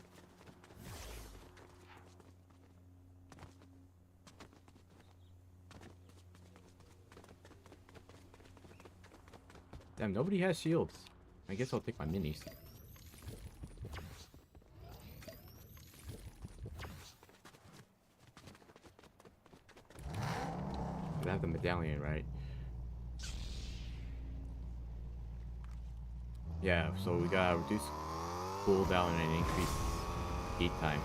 Damn, nobody has shields. I guess I'll take my minis. I have the medallion, right? Yeah, so we gotta reduce cooldown and increase heat time.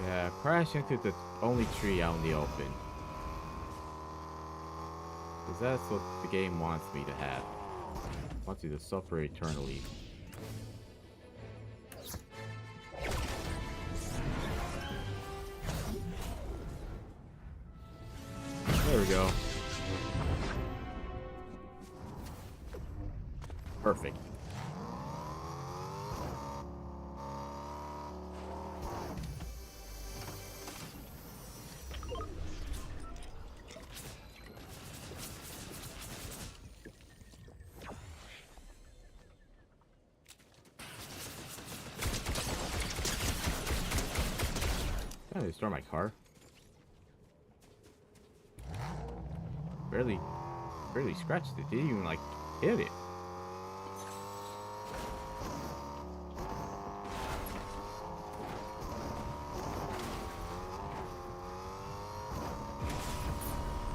Yeah, crash into the only tree out in the open. Because that's what the game wants me to have. It wants you to suffer eternally. There we go. Perfect. to start my car. Barely scratched it. Didn't even like hit it.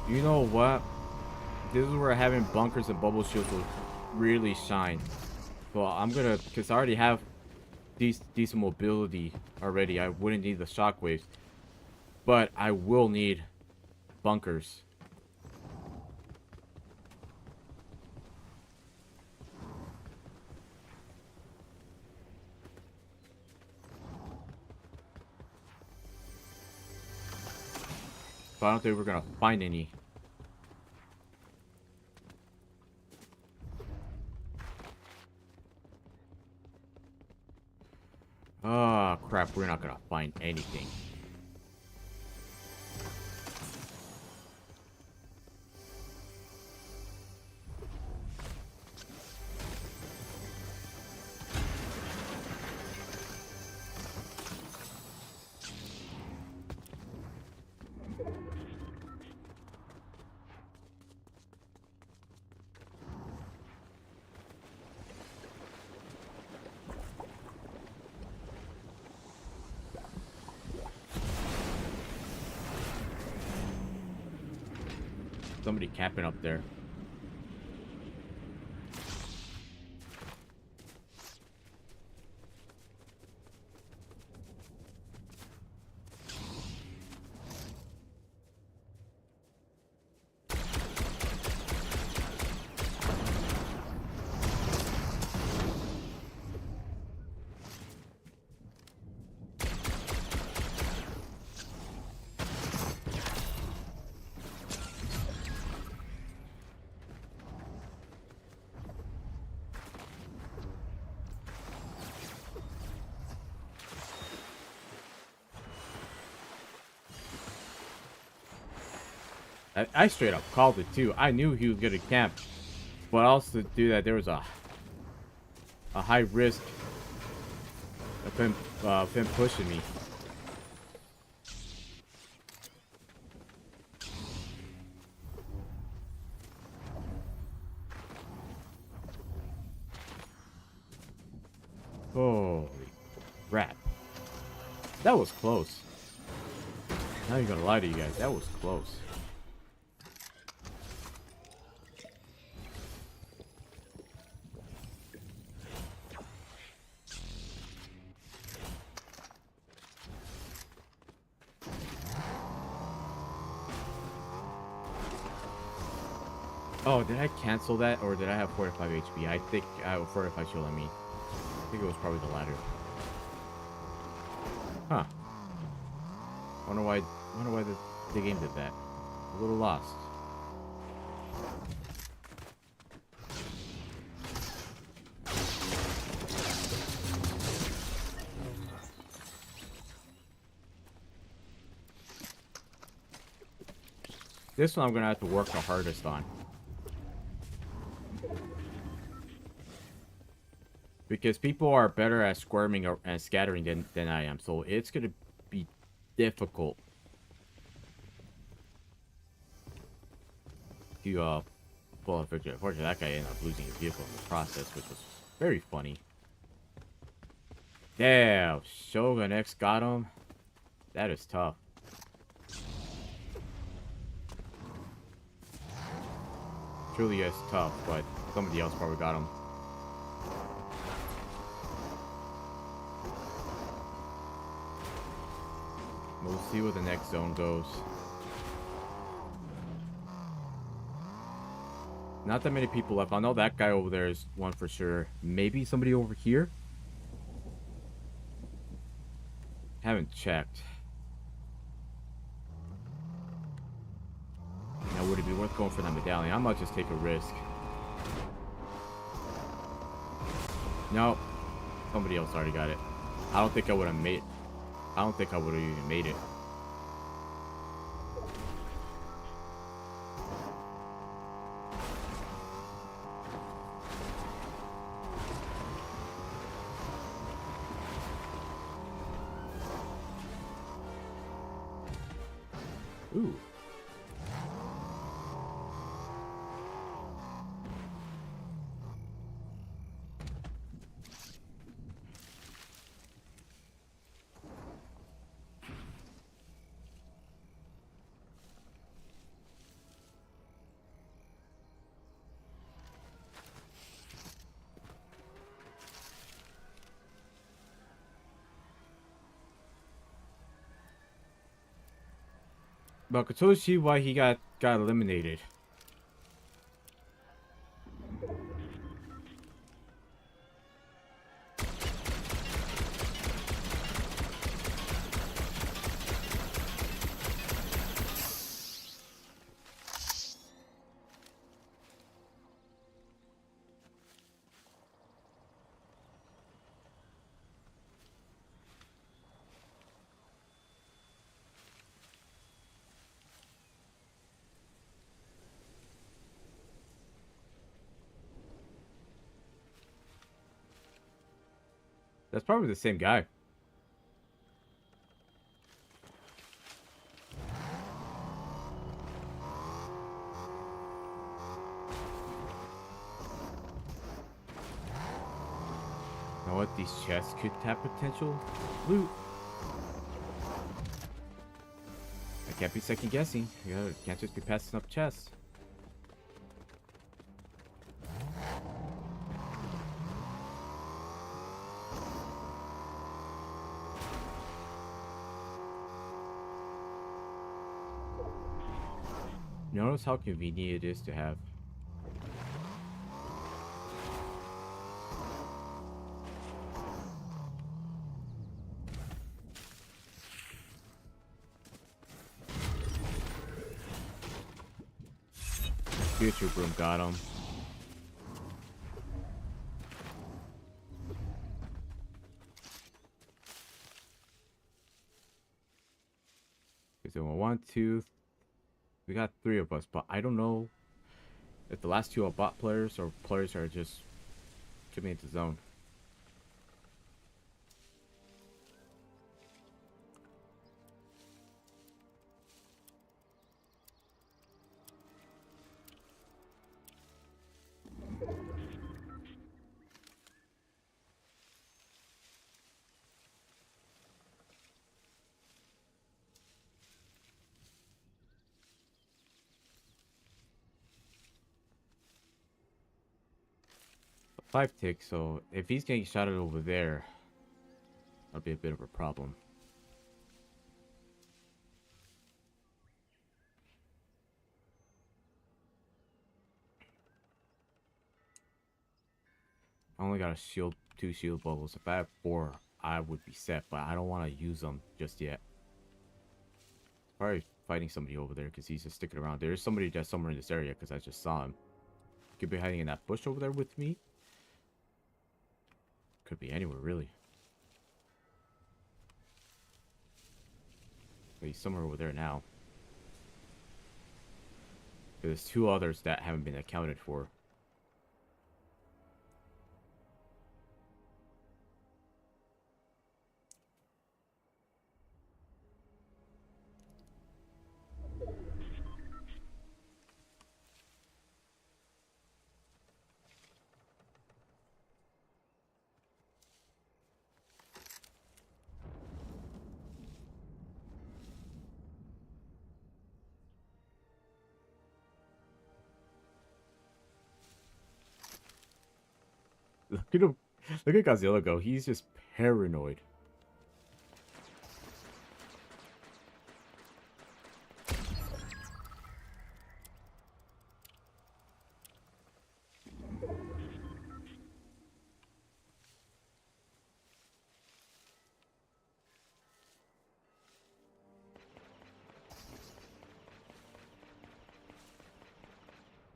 You know what? This is where having bunkers and bubble shields will really shine. So I'm gonna, because I already have decent mobility already. I wouldn't need the shockwaves, but I will need bunkers. But I don't think we're gonna find any. Oh crap, we're not gonna find anything. Somebody camping up there. I straight up called it too. I knew he was gonna camp, but also to do that there was a high risk of him pushing me. Holy crap! That was close. Not even gonna lie to you guys, that was close. Oh, did I cancel that, or did I have 45 HP? I think I have 45 shield on me. I think it was probably the latter. Huh. Wonder why the game did that. A little lost. This one I'm gonna have to work the hardest on. Because people are better at squirming and scattering than I am, so it's gonna be difficult to pull off victory. Unfortunately, that guy ended up losing his vehicle in the process, which was very funny. Damn, Shogun X got him. That is tough. Truly is tough, but somebody else probably got him. We'll see where the next zone goes. Not that many people left. I know that guy over there is one for sure. Maybe somebody over here? Haven't checked. Now, would it be worth going for that medallion? I might just take a risk. No. Somebody else already got it. I don't think I would have made... I don't think I would have even made it. Ooh. But I could totally see why he got eliminated. That's probably the same guy. Know what? These chests could have potential loot. I can't be second guessing. You know, can't just be passing up chests. Notice how convenient it is to have. Future Broom got him. So 1, 2. We got 3 of us, but I don't know if the last 2 are bot players or players are just coming into zone. Five ticks, so if he's getting shot at over there, that'll be a bit of a problem. I only got a shield, 2 shield bubbles. If I had 4, I would be set, but I don't want to use them just yet. Probably fighting somebody over there because he's just sticking around. There's somebody just somewhere in this area because I just saw him. Could be hiding in that bush over there with me. Could be anywhere, really. But he's somewhere over there now. There's 2 others that haven't been accounted for. Look at him. Look at Godzilla go. He's just paranoid.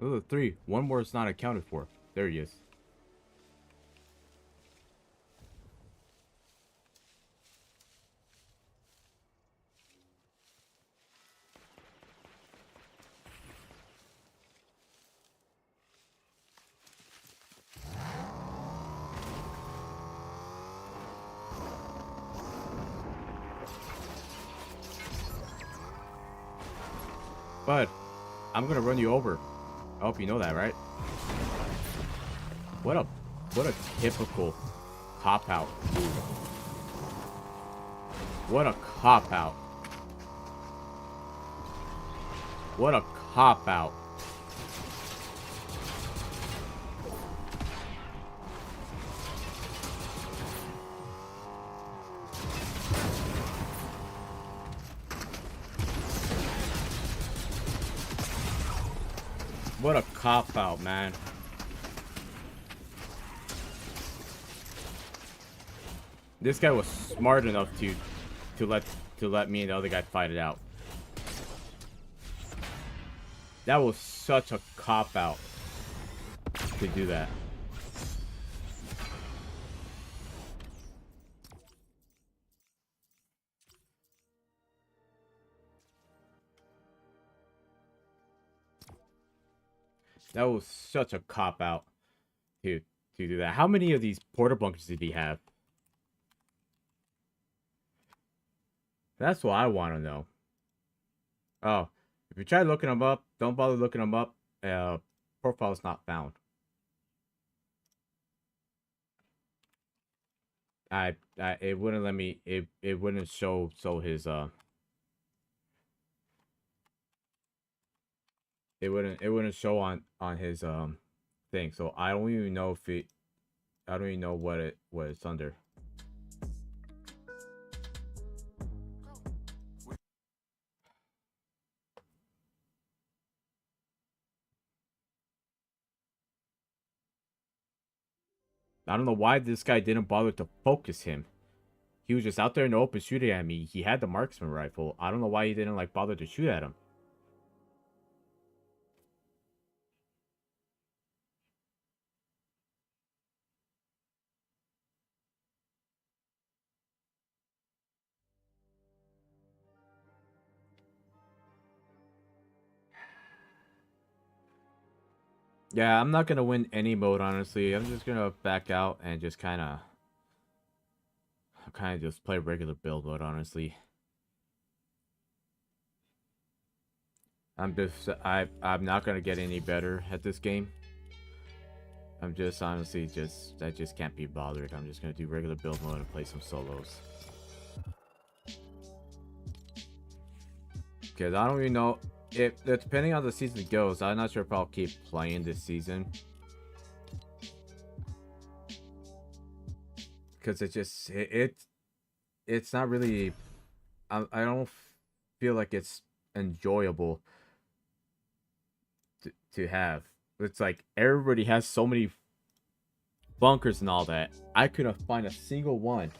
Oh, 3. One more is not accounted for. There he is. Bud, I'm gonna run you over. I hope you know that, right? What a typical cop-out move. What a cop-out. What a cop-out. What a cop-out, man. This guy was smart enough to let me and the other guy fight it out. That was such a cop-out to do that. That was such a cop-out to do that. How many of these porta bunkers did he have? That's what I want to know. Oh, if you try looking them up, don't bother looking them up. Profile is not found. It wouldn't let me. It wouldn't show his It wouldn't show on his thing. So I don't even know if it. I don't even know what it's under. I don't know why this guy didn't bother to focus him. He was just out there in the open shooting at me. He had the marksman rifle. I don't know why he didn't like bother to shoot at him. Yeah, I'm not gonna win any mode, honestly. I'm just gonna back out and just kind of just play regular build mode, honestly. I'm not gonna get any better at this game. I'm just honestly I just can't be bothered. I'm just gonna do regular build mode and play some solos. Because I don't even know if depending on the season goes, I'm not sure if I'll keep playing this season. Because it's not really, I don't feel like it's enjoyable to have. It's like everybody has so many bunkers and all that. I couldn't find a single one.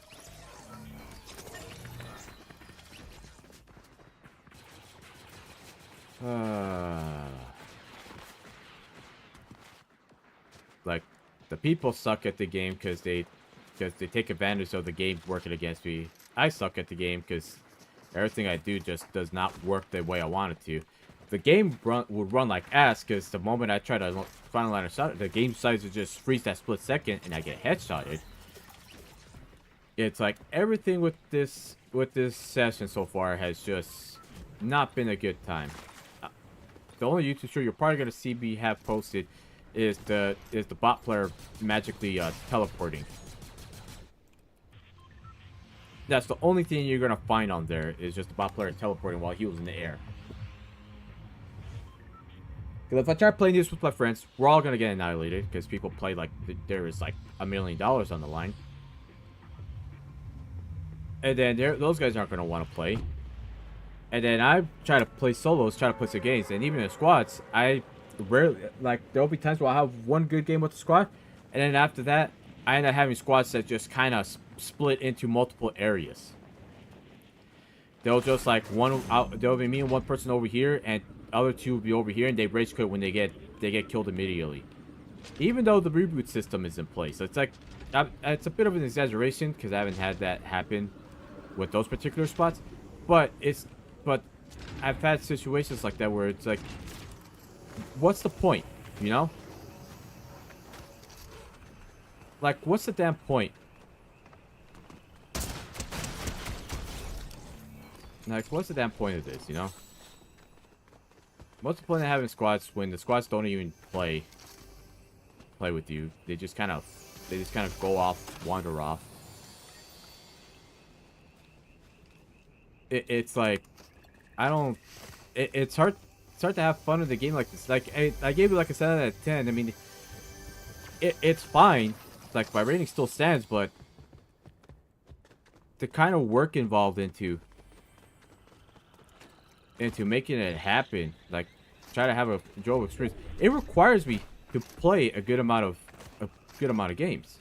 Like the people suck at the game because they take advantage of the game working against me. I suck at the game because everything I do just does not work the way I want it to. The game would run like ass because the moment I try to final line of shot, the game size would just freeze that split second and I get headshotted. It's like everything with this session so far has just not been a good time. The only YouTube show you're probably gonna see me have posted is the bot player magically teleporting. That's the only thing you're gonna find on there is just the bot player teleporting while he was in the air. Because if I try playing this with my friends, we're all gonna get annihilated because people play like there is like $1 million on the line, and then those guys aren't gonna want to play. And then I try to play solos, try to play some games, and even in squads, I rarely, like, there'll be times where I'll have one good game with the squad, and then after that, I end up having squads that just kind of split into multiple areas. They'll just, like, there'll be me and one person over here, and other two will be over here, and they rage quit when they get killed immediately. Even though the reboot system is in place. It's like, it's a bit of an exaggeration, because I haven't had that happen with those particular spots, but I've had situations like that where it's like, what's the point, you know? Like, what's the damn point? Like, what's the damn point of this, you know? What's the point of having squads when the squads don't even play with you? They just kind of go off, wander off. It's like I don't. It's hard to have fun in the game like this. Like I gave it like a 7 out of 10. I mean, it's fine. Like my rating still stands, but the kind of work involved into making it happen, like try to have a enjoyable experience, it requires me to play a good amount of games.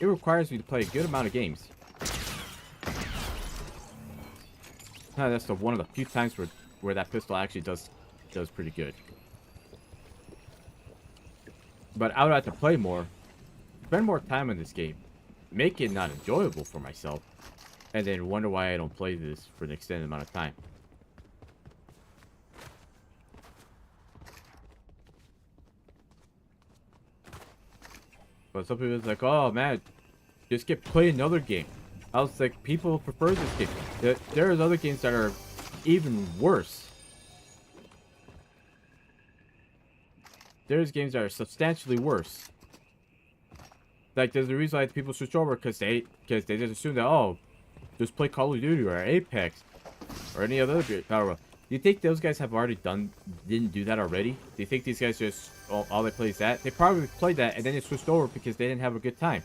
It requires me to play a good amount of games. That's one of the few times where that pistol actually does pretty good. But I would have to play more, spend more time in this game, make it not enjoyable for myself, and then wonder why I don't play this for an extended amount of time. But some people is like, oh man, just play another game. I was like, people prefer this game. There's other games that are even worse. There's games that are substantially worse. Like, there's a reason why people switch over because they just assume that, oh, just play Call of Duty or Apex or any other battle royale. Do you think those guys have already didn't do that already? Do you think these guys just all they play is that? They probably played that and then they switched over because they didn't have a good time.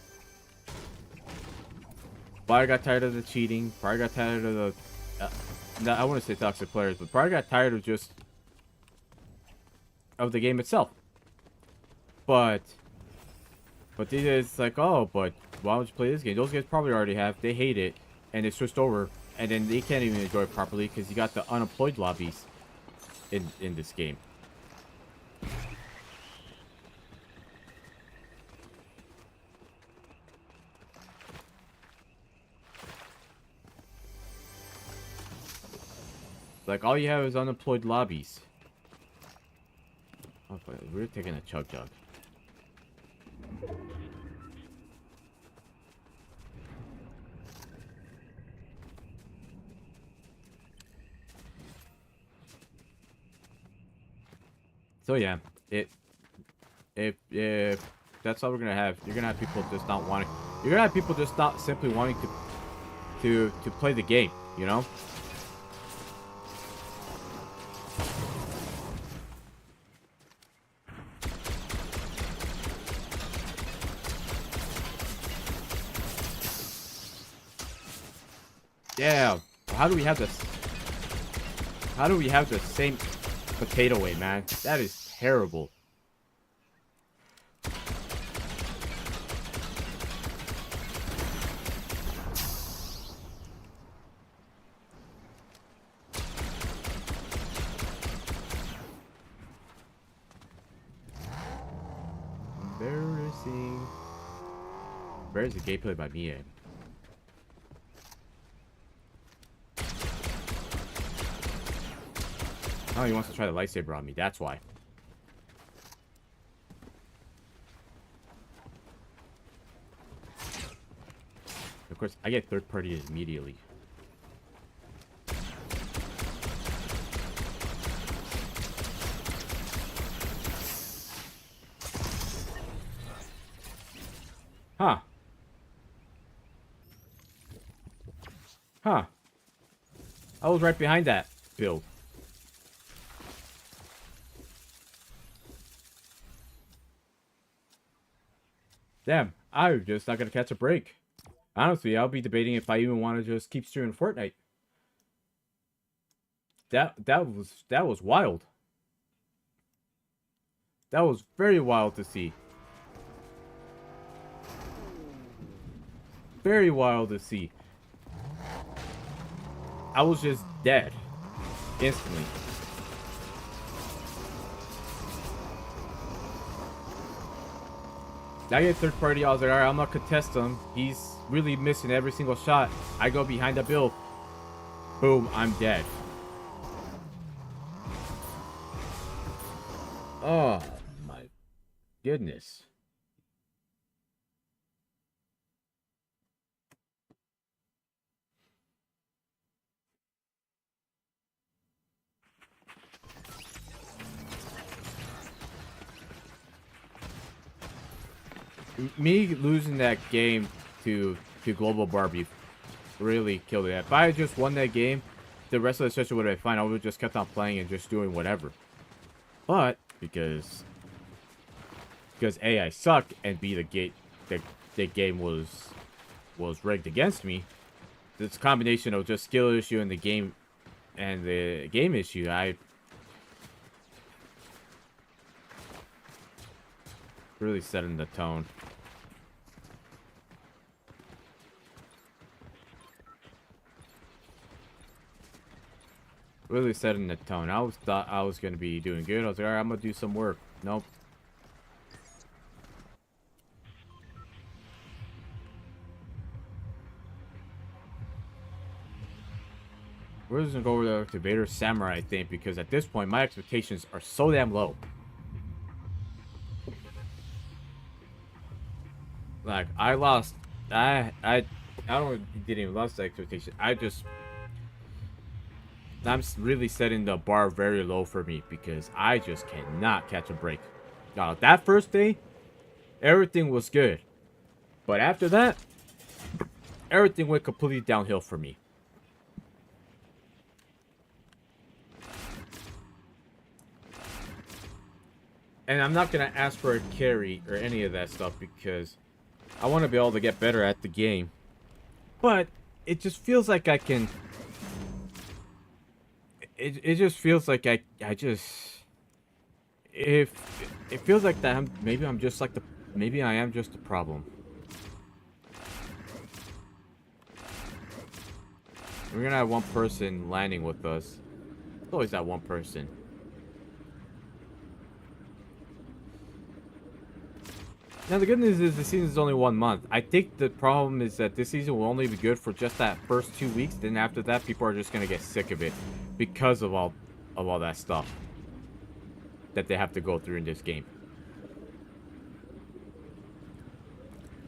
Probably got tired of the cheating. Probably got tired of the I want to say toxic players, but probably got tired of the game itself. But these guys like, oh, but why don't you play this game? Those guys probably already have. They hate it, and they switched over, and then they can't even enjoy it properly because you got the unemployed lobbies in this game. Like, all you have is unemployed lobbies. Oh, we're taking a chug jug. So yeah, if that's all we're gonna have, you're gonna have people just not wanting. You're gonna have people just not simply wanting to play the game. You know. Yeah. How do we have this? How do we have the same potato way, man? That is terrible. Embarrassing. Where's the gameplay by me in? Oh, he wants to try the lightsaber on me. That's why. Of course, I get third party immediately. Huh. Huh. I was right behind that build. Damn, I'm just not gonna catch a break. Honestly, I'll be debating if I even want to just keep streaming Fortnite. That was wild. That was very wild to see. Very wild to see. I was just dead instantly. I get third party, I was like, alright, I'm gonna contest him. He's really missing every single shot. I go behind the build. Boom, I'm dead. Oh my. goodness. Me losing that game to Global Barbie really killed it. If I had just won that game, the rest of the session would have been fine. I would have just kept on playing and just doing whatever. But because A, I suck, and B, the game was rigged against me. This combination of just skill issue and the game issue, I really setting the tone. Really setting the tone. I thought I was gonna be doing good. I was like, alright, I'm gonna do some work. Nope. We're just gonna go over to Vader Samurai, I think, because at this point my expectations are so damn low. Like I didn't even lose the expectation. I'm really setting the bar very low for me because I just cannot catch a break. Now, that first day, everything was good. But after that, everything went completely downhill for me. And I'm not going to ask for a carry or any of that stuff because I want to be able to get better at the game. But it just feels like I can... It just feels like I just... If it feels like that, maybe I'm just like maybe I am just the problem. We're gonna have one person landing with us. It's always that one person. Now the good news is the season is only 1 month. I think the problem is that this season will only be good for just that first 2 weeks. Then after that, people are just gonna get sick of it because of all that stuff that they have to go through in this game.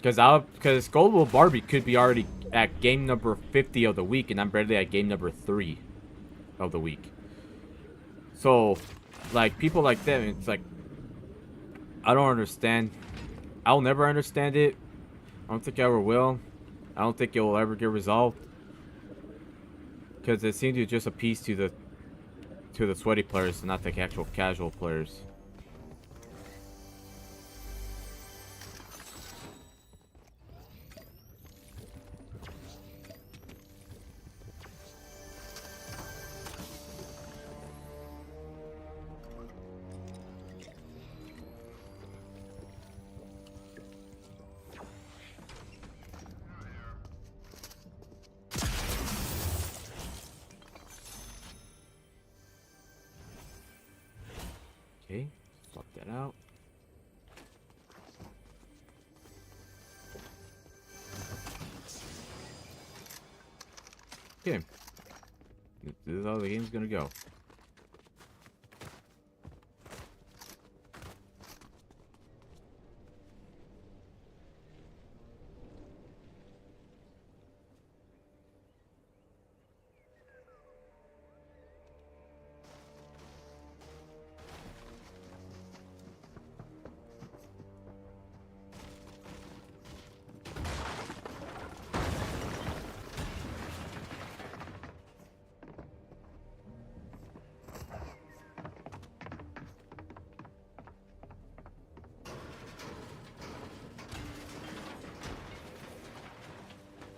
Because Global Barbie could be already at game number 50 of the week, and I'm barely at game number 3 of the week. So, like, people like them, it's like, I don't understand. I'll never understand it. I don't think I ever will. I don't think it will ever get resolved. Because it seems to just appease to the sweaty players and not the actual casual players. Okay, swap that out. Okay. This is how the game's gonna go.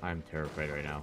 I'm terrified right now.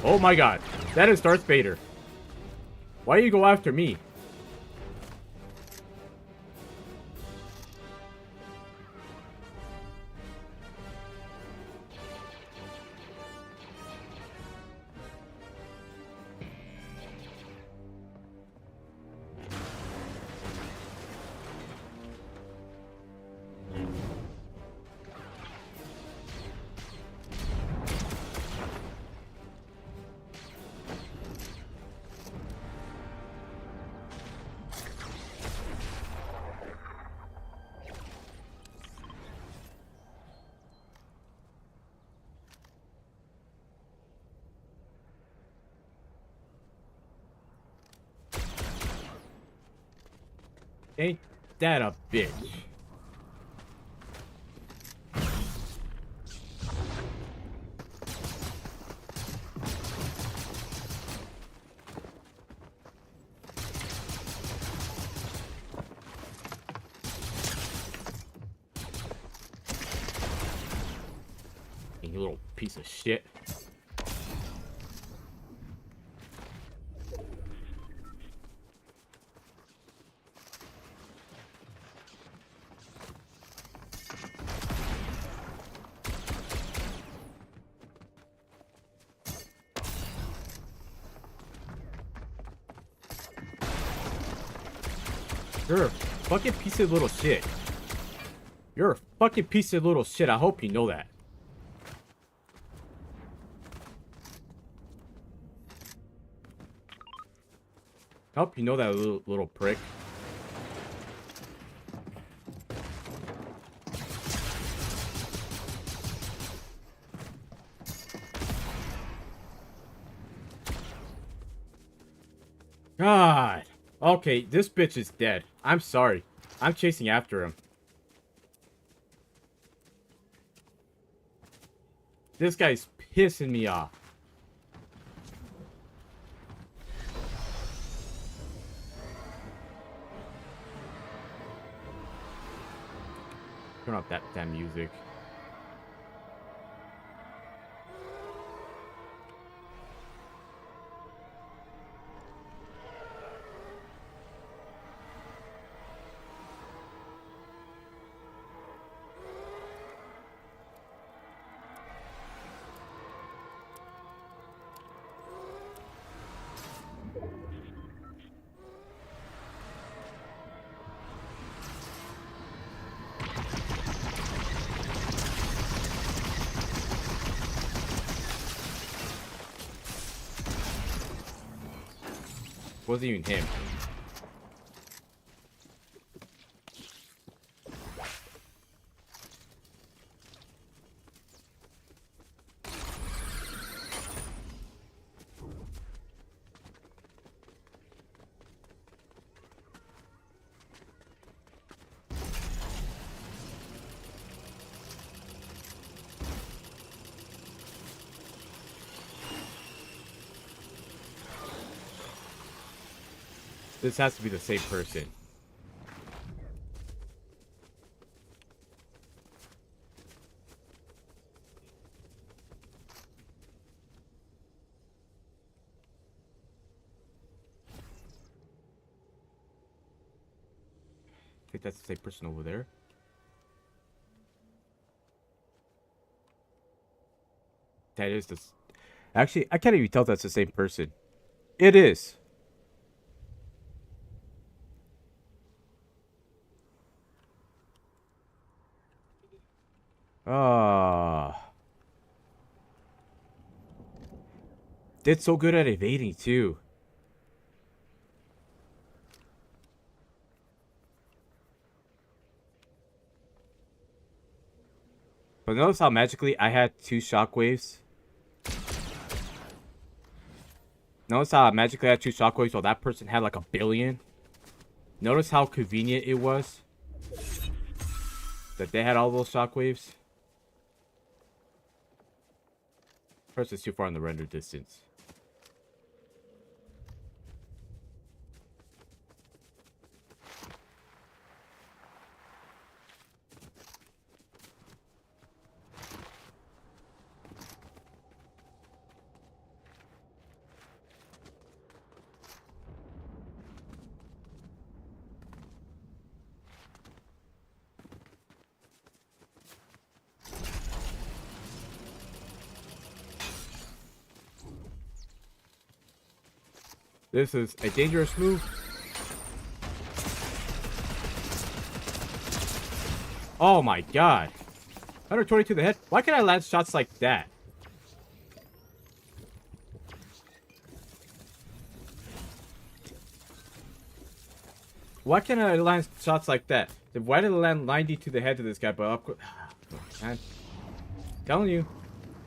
Oh my god. That is Darth Vader. Why you go after me? Ain't that a bitch? You little piece of shit. You're a fucking piece of little shit. You're a fucking piece of little shit. I hope you know that. I hope you know that, little prick. God. Okay, this bitch is dead. I'm sorry. I'm chasing after him. This guy's pissing me off. Turn off that damn music. Wasn't even him. This has to be the same person. I think that's the same person over there. That is this. Actually, I can't even tell if that's the same person. It is. Ah. Did so good at evading, too. But notice how magically I had 2 shockwaves? Notice how magically I had 2 shockwaves while that person had like 1,000,000,000? Notice how convenient it was that they had all those shockwaves? Person's too far in the render distance. This is a dangerous move. Oh my god. 120 to the head. Why can't I land shots like that? Why can't I land shots like that? Why did I land 90 to the head of this guy? But up, man, telling you,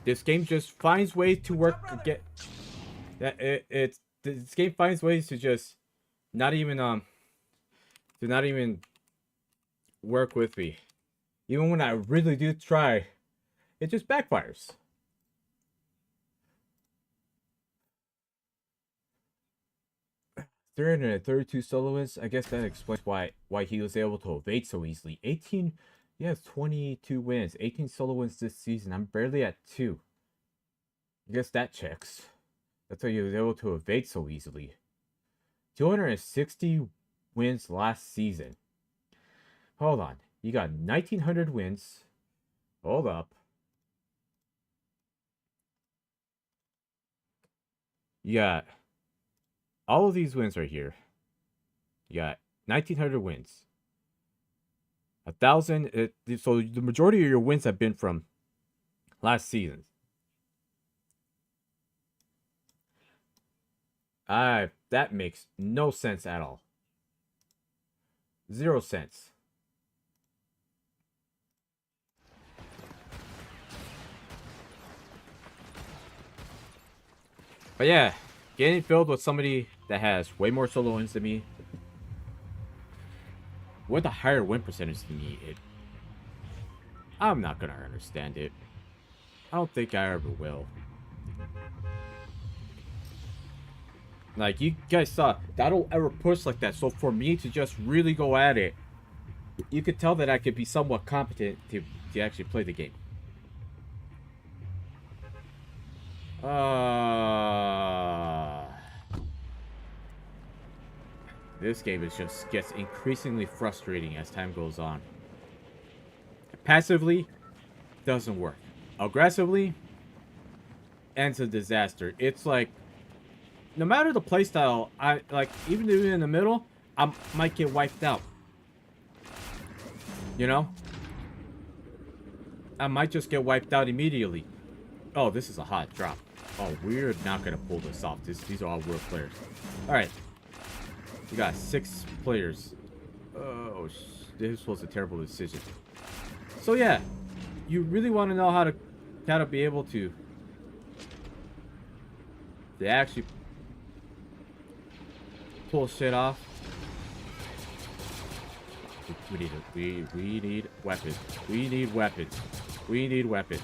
this game just finds ways to work to get that. This game finds ways to just not even work with me. Even when I really do try, it just backfires. $332 soloists. I guess that explains why he was able to evade so easily. 18, yes, 22 wins, 18 solo wins this season. I'm barely at 2. I guess that checks. That's why he was able to evade so easily. 260 wins last season. Hold on. You got 1,900 wins. Hold up. You got all of these wins right here. You got 1,900 wins. 1,000. So the majority of your wins have been from last season. That makes no sense at all. 0 cents. But yeah, getting filled with somebody that has way more solo wins than me, with a higher win percentage than me, I'm not gonna understand it. I don't think I ever will. Like, you guys saw, I don't ever push like that, so for me to just really go at it, you could tell that I could be somewhat competent to actually play the game. This game just gets increasingly frustrating as time goes on. Passively, doesn't work. Aggressively, ends a disaster. It's like, no matter the playstyle, even in the middle, I might get wiped out. You know? I might just get wiped out immediately. Oh, this is a hot drop. Oh, we're not gonna pull this off. These are all world players. Alright. We got 6 players. Oh, this was a terrible decision. So yeah, you really want to know how to be able to actually pull shit off. We need weapons. We need weapons. We need weapons.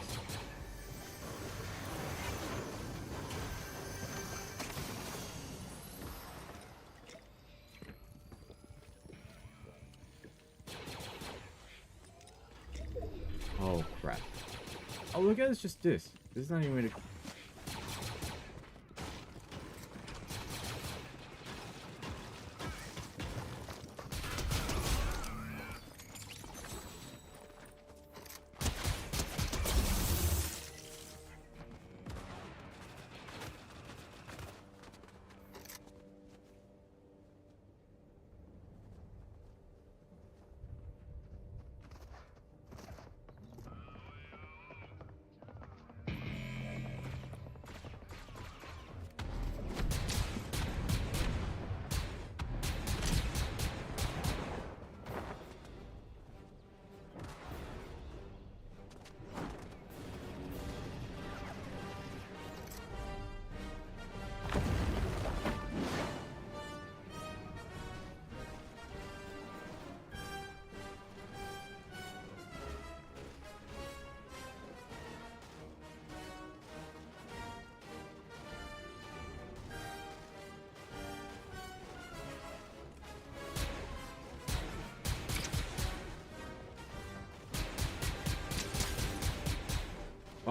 Oh crap. Oh, look at this, just this. This is not even gonna...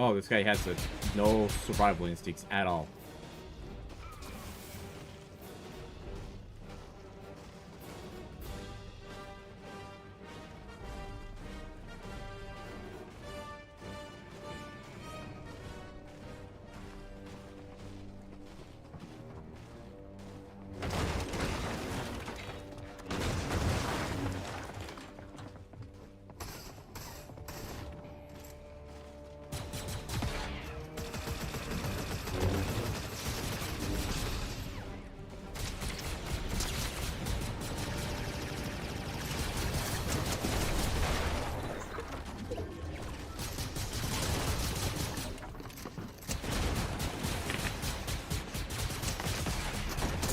Oh, this guy has no survival instincts at all.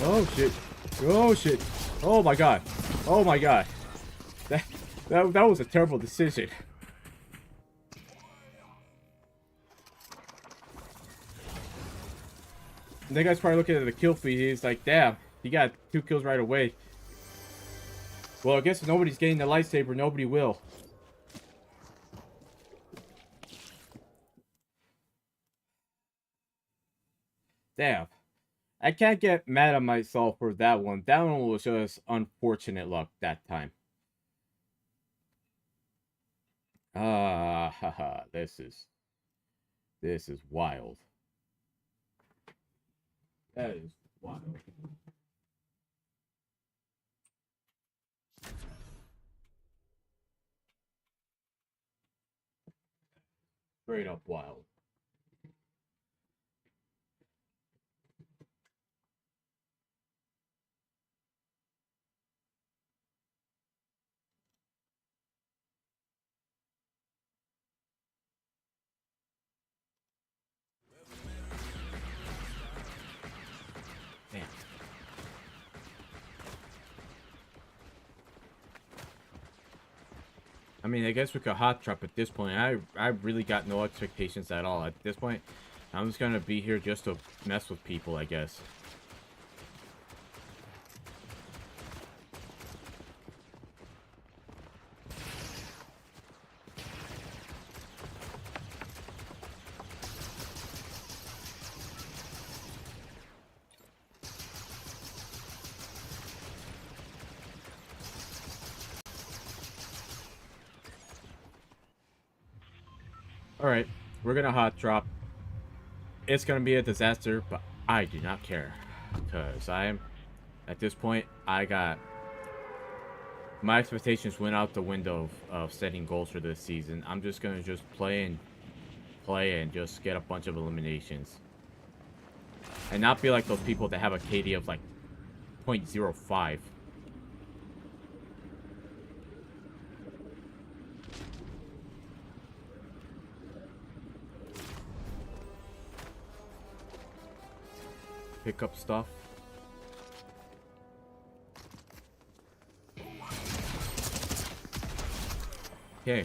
Oh shit. Oh shit. Oh my god. Oh my god. That was a terrible decision. That guy's probably looking at the kill feed. He's like, damn, he got 2 kills right away. Well, I guess if nobody's getting the lightsaber, nobody will. Damn. I can't get mad at myself for that one. That one was just unfortunate luck that time. Ah, haha, this is wild. That is wild. Straight up wild. Damn. I mean, I guess we could hot trap at this point. I really got no expectations at all. At this point, I'm just gonna be here just to mess with people, I guess. Alright, we're gonna hot drop. It's gonna be a disaster, but I do not care. Because at this point, my expectations went out the window of setting goals for this season. I'm just gonna play and just get a bunch of eliminations. And not be like those people that have a KD of like 0.05. Pick up stuff. Okay.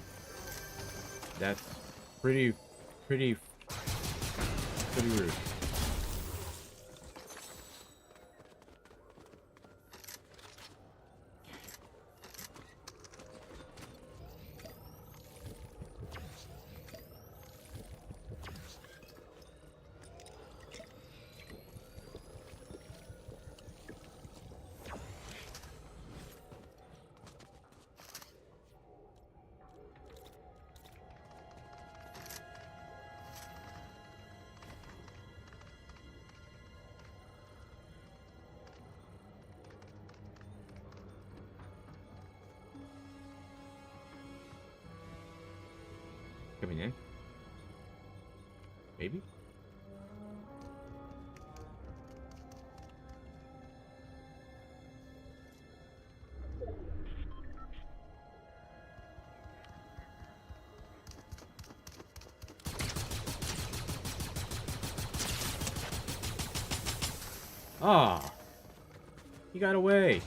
That's pretty rude. Coming in? Maybe? Ah! Oh, he got away.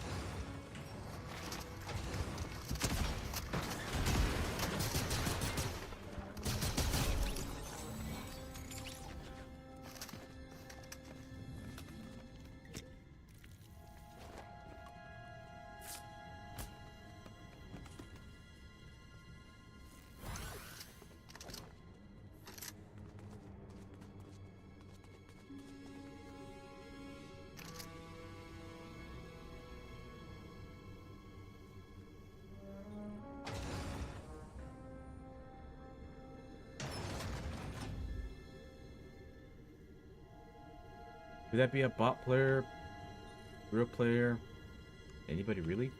Could that be a bot player? Real player? Anybody really?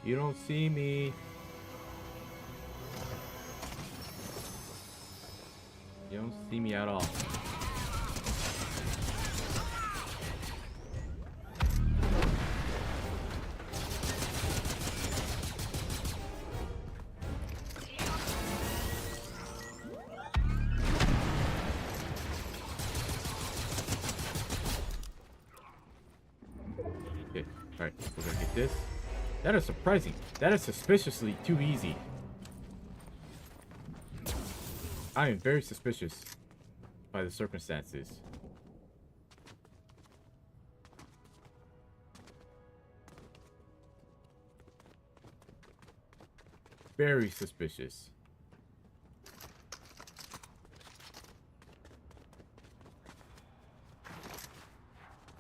You don't see me. You don't see me at all. Okay, alright, we're gonna get this. That is surprising. That is suspiciously too easy. I am very suspicious by the circumstances. Very suspicious.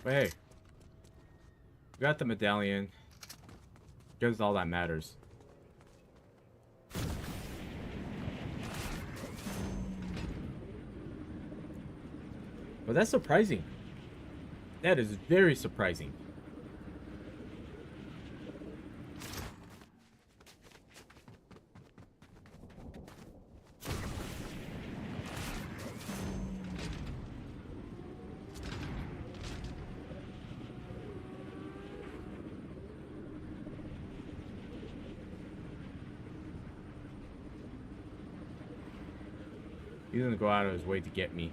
But hey, we got the medallion. Because all that matters. But that's surprising. That is very surprising. He's gonna go out of his way to get me.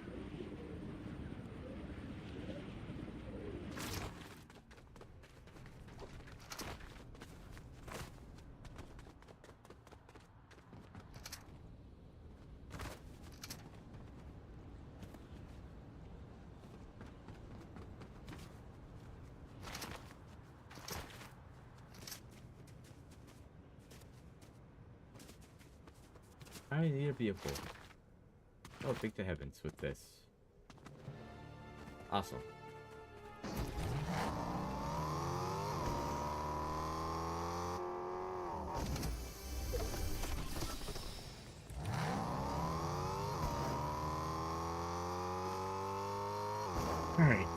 I need a vehicle. Oh, thank the heavens with this. Awesome. Alright.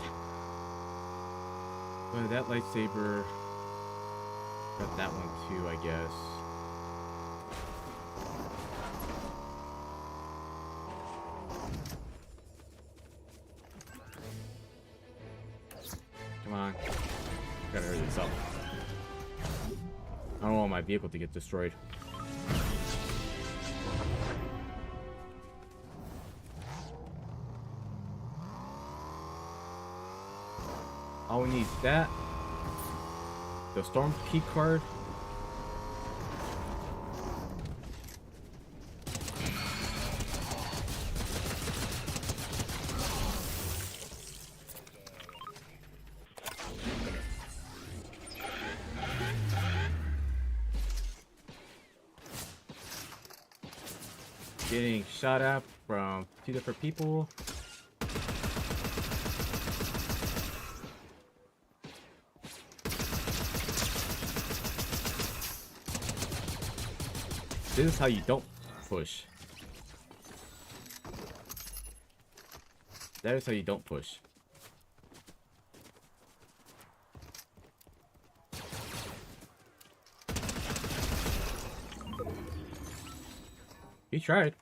Well, that lightsaber. Got that one too, I guess. Come on. Gotta hurry this up. I don't want my vehicle to get destroyed. All we need is that. The storm key card. Getting shot at from 2 different people. This is how you don't push. That is how you don't push. He tried.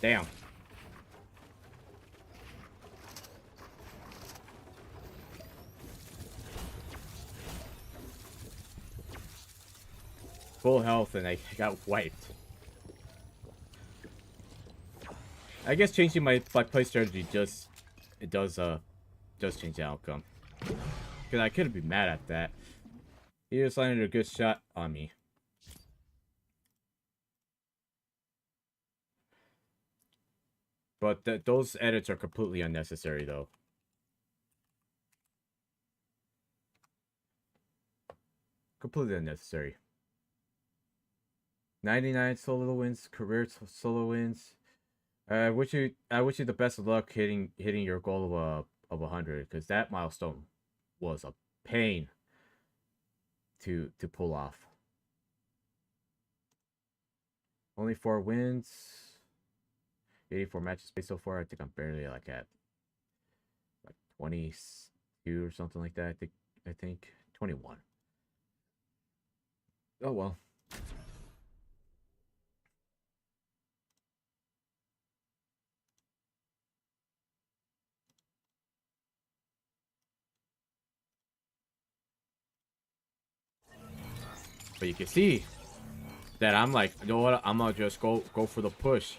Damn. Full health and I got wiped. I guess changing my play strategy does change the outcome. Because I couldn't be mad at that. He just landed a good shot on me. But those edits are completely unnecessary, though. Completely unnecessary. 99 solo wins, career solo wins. I wish you the best of luck hitting your goal of 100, because that milestone was a pain to pull off. Only 4 wins, 84 matches played so far. I think I'm barely like at like 22 or something like that. I think 21. Oh well. But you can see that I'm like, you know what? I'm gonna just go for the push.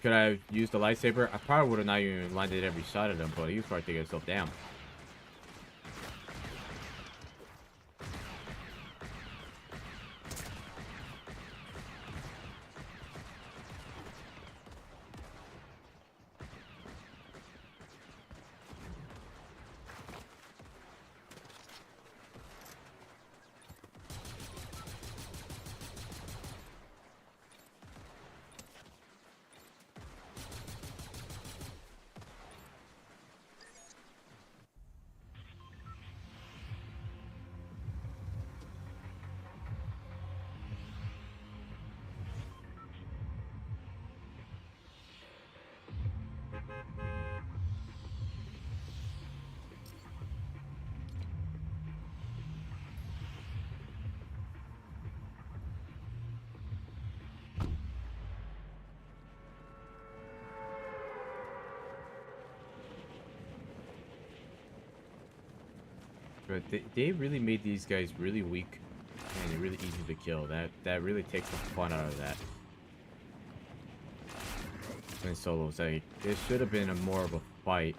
Could I have used the lightsaber? I probably would have not even landed every shot at him, but he was probably thinking himself, damn. But they really made these guys really weak and really easy to kill. That really takes the fun out of that. In solos, like it should have been a more of a fight.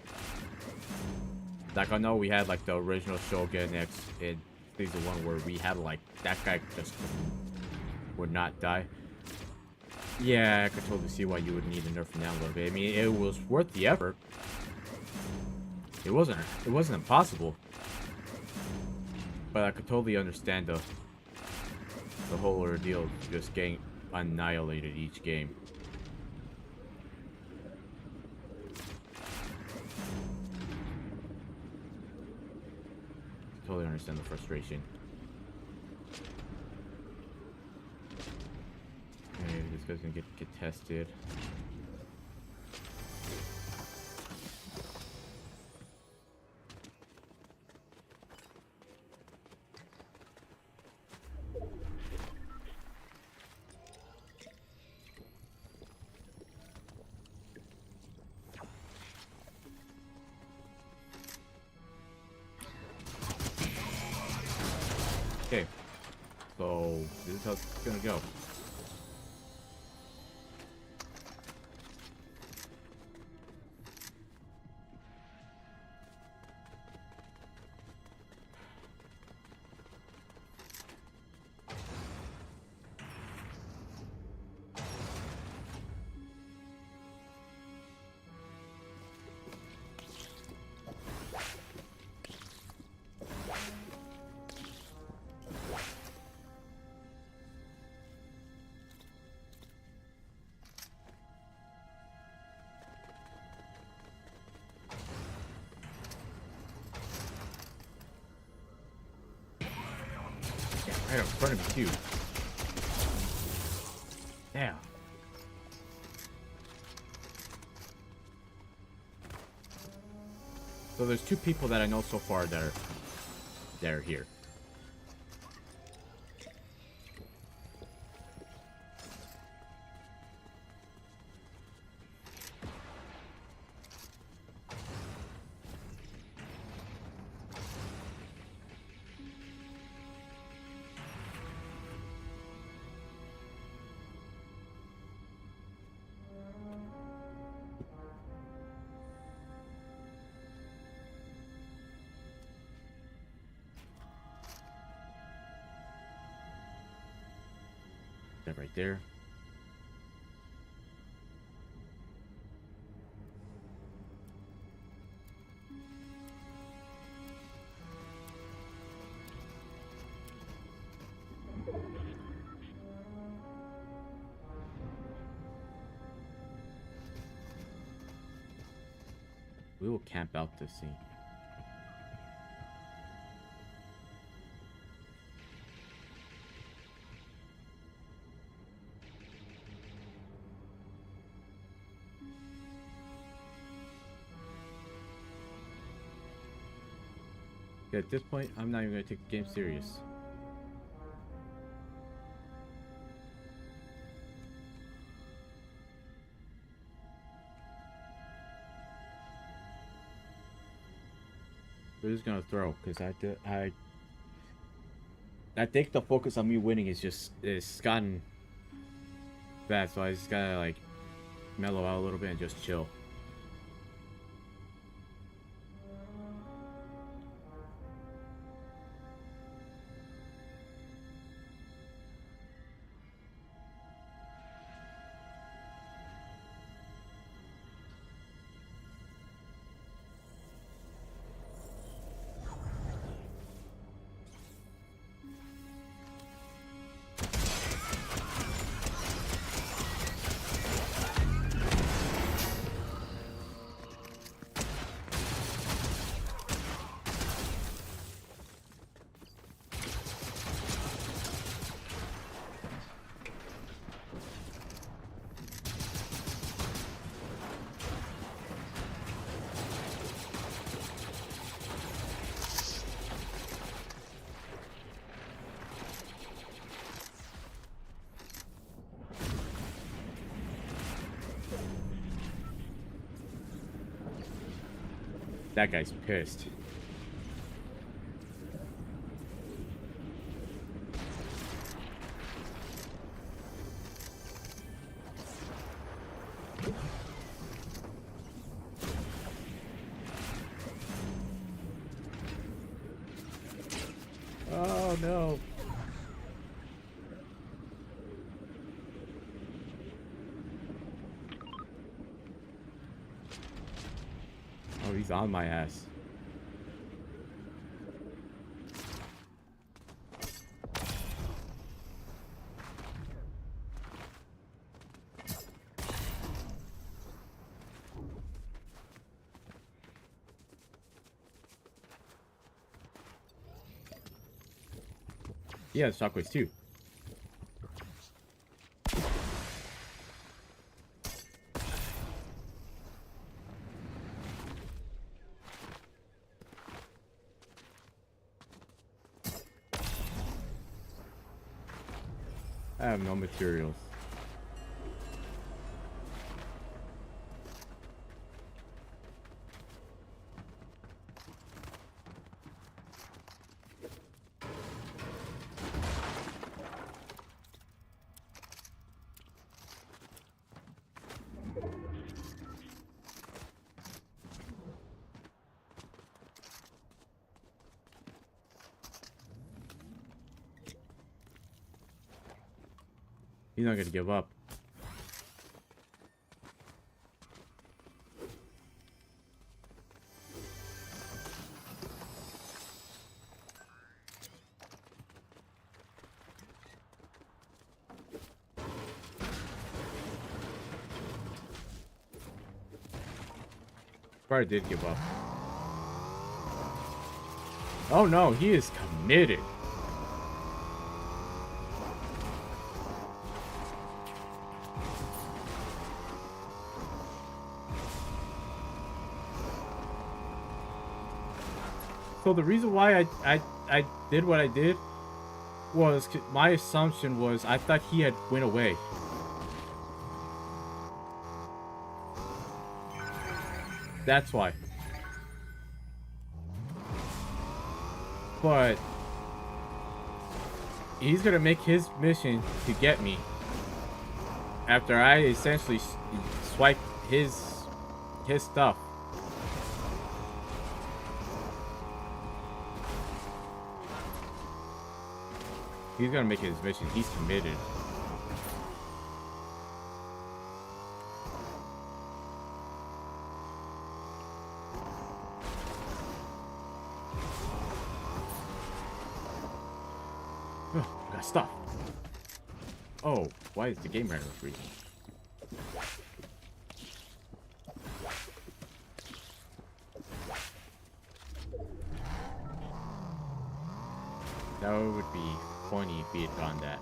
Like I know we had like the original Shogun X in season 1 where we had like that guy just would not die. Yeah, I could totally see why you would need to nerf him down a little bit. I mean, it was worth the effort. It wasn't impossible. But I could totally understand the whole ordeal of just getting annihilated each game. Totally understand the frustration. Okay, this guy's gonna get tested. Okay, so this is how it's gonna go. Right in front of me, too. Damn. So there's 2 people that I know so far that are here. That right there. We will camp out this scene. Yeah, at this point, I'm not even gonna take the game serious. We're just gonna throw, because I think the focus on me winning is gotten bad, so I just gotta like mellow out a little bit and just chill. That guy's pissed. Oh no. Oh, he's on my ass. Yeah, shockwaves too. I have no materials. He's not gonna give up. Probably did give up. Oh no, he is committed. So the reason why I did what I did was my assumption was I thought he had went away. That's why. But he's gonna make his mission to get me after I essentially swipe his stuff. He's gonna make it his mission. He's committed. Oh, I got stuff. Oh, why is the game running free? That would be funny if he had done that.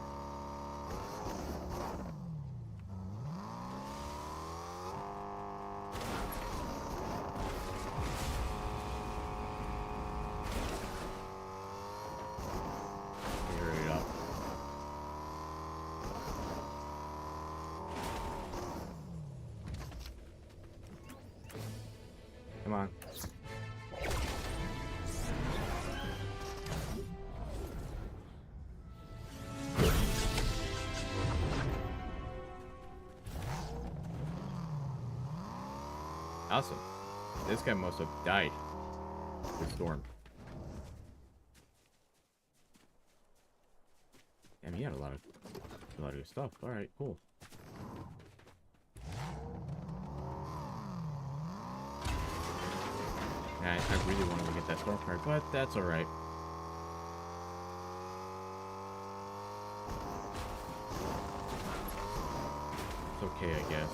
Hurry up. Come on. Awesome. This guy must have died. The storm. Damn, he had a lot of good stuff. All right, cool. I really wanted to get that storm card, but that's all right. It's okay, I guess.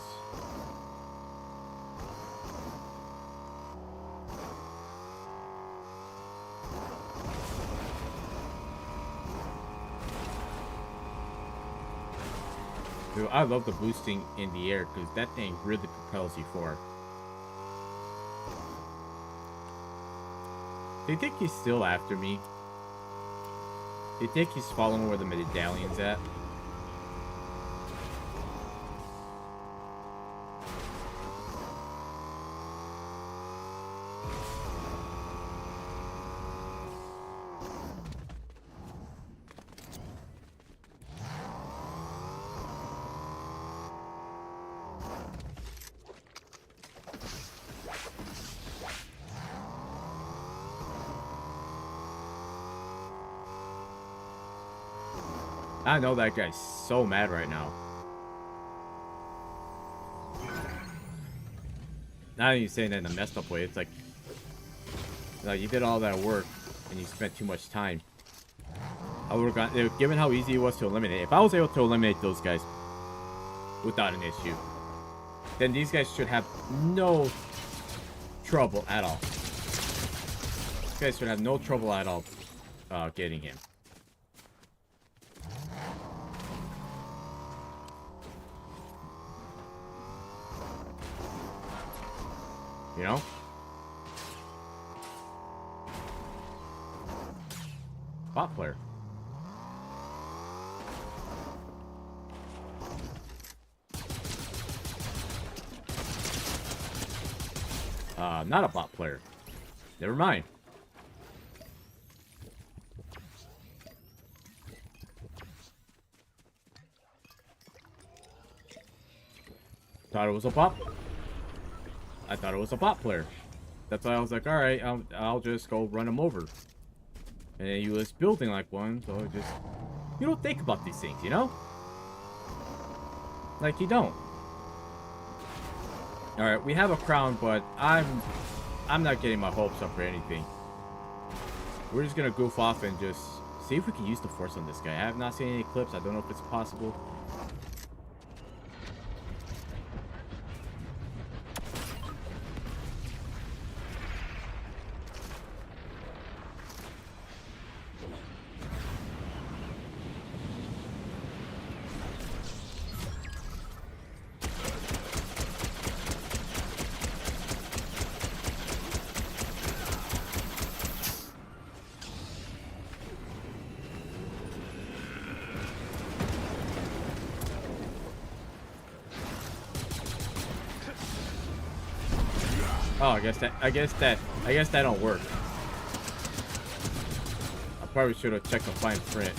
Dude, I love the boosting in the air because that thing really propels you forward. Do you think he's still after me? Do you think he's following where the medallion's at? I know that guy's so mad right now. Not even saying that in a messed up way. It's like you did all that work and you spent too much time. I would have got, given how easy it was to eliminate. If I was able to eliminate those guys without an issue, then these guys should have no trouble at all. These guys should have no trouble at all getting him. You know? Bot player. Not a bot player. Never mind. Thought it was a bot. I thought it was a bot player. That's why I was like, all right, I'll just go run him over. And he was building like one, so just you don't think about these things, you know? Like you don't. All right, we have a crown, but I'm not getting my hopes up for anything. We're just gonna goof off and just see if we can use the force on this guy. I have not seen any clips. I don't know if it's possible. Oh, I guess that don't work. I probably should have checked the fine print.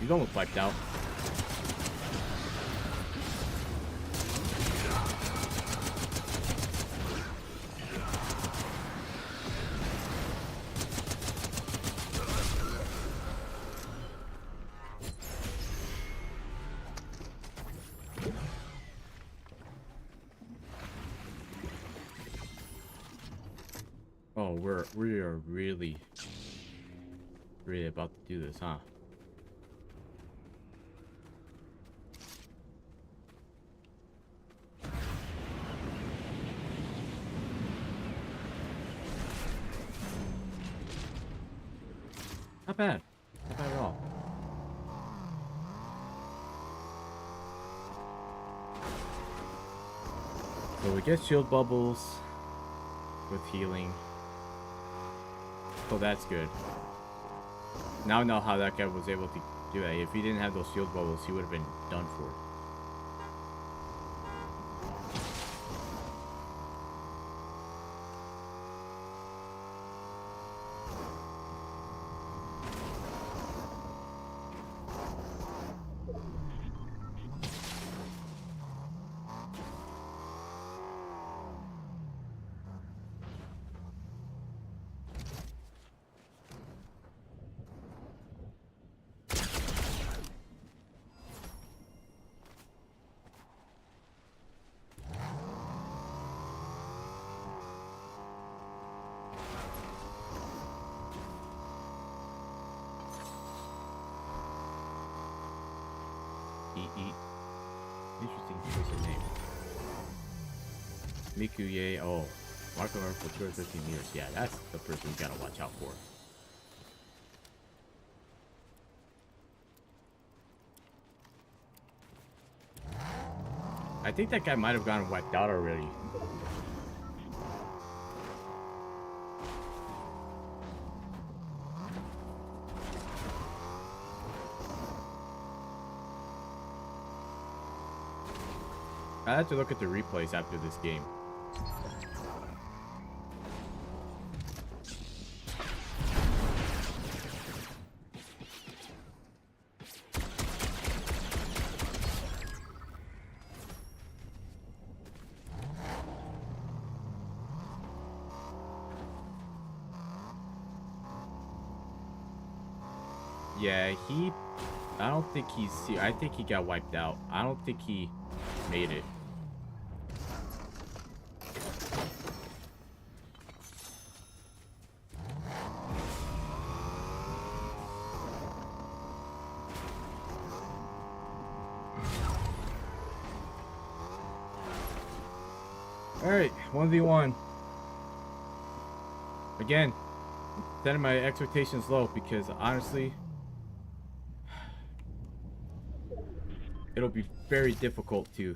He's almost wiped out. Oh, we are really about to do this, huh? Not bad. Not bad at all. So we get shield bubbles with healing. So that's good. Now I know how that guy was able to do that. If he didn't have those shield bubbles, he would have been done for. Interesting choice of name. Mikuye. Oh, Mark of for 215 years. Yeah, that's the person you gotta watch out for. I think that guy might have gotten wiped out already. I have to look at the replays after this game. Yeah, I don't think I think he got wiped out. I don't think he made it. Alright, 1v1. Again, setting my expectations low because honestly, it'll be very difficult to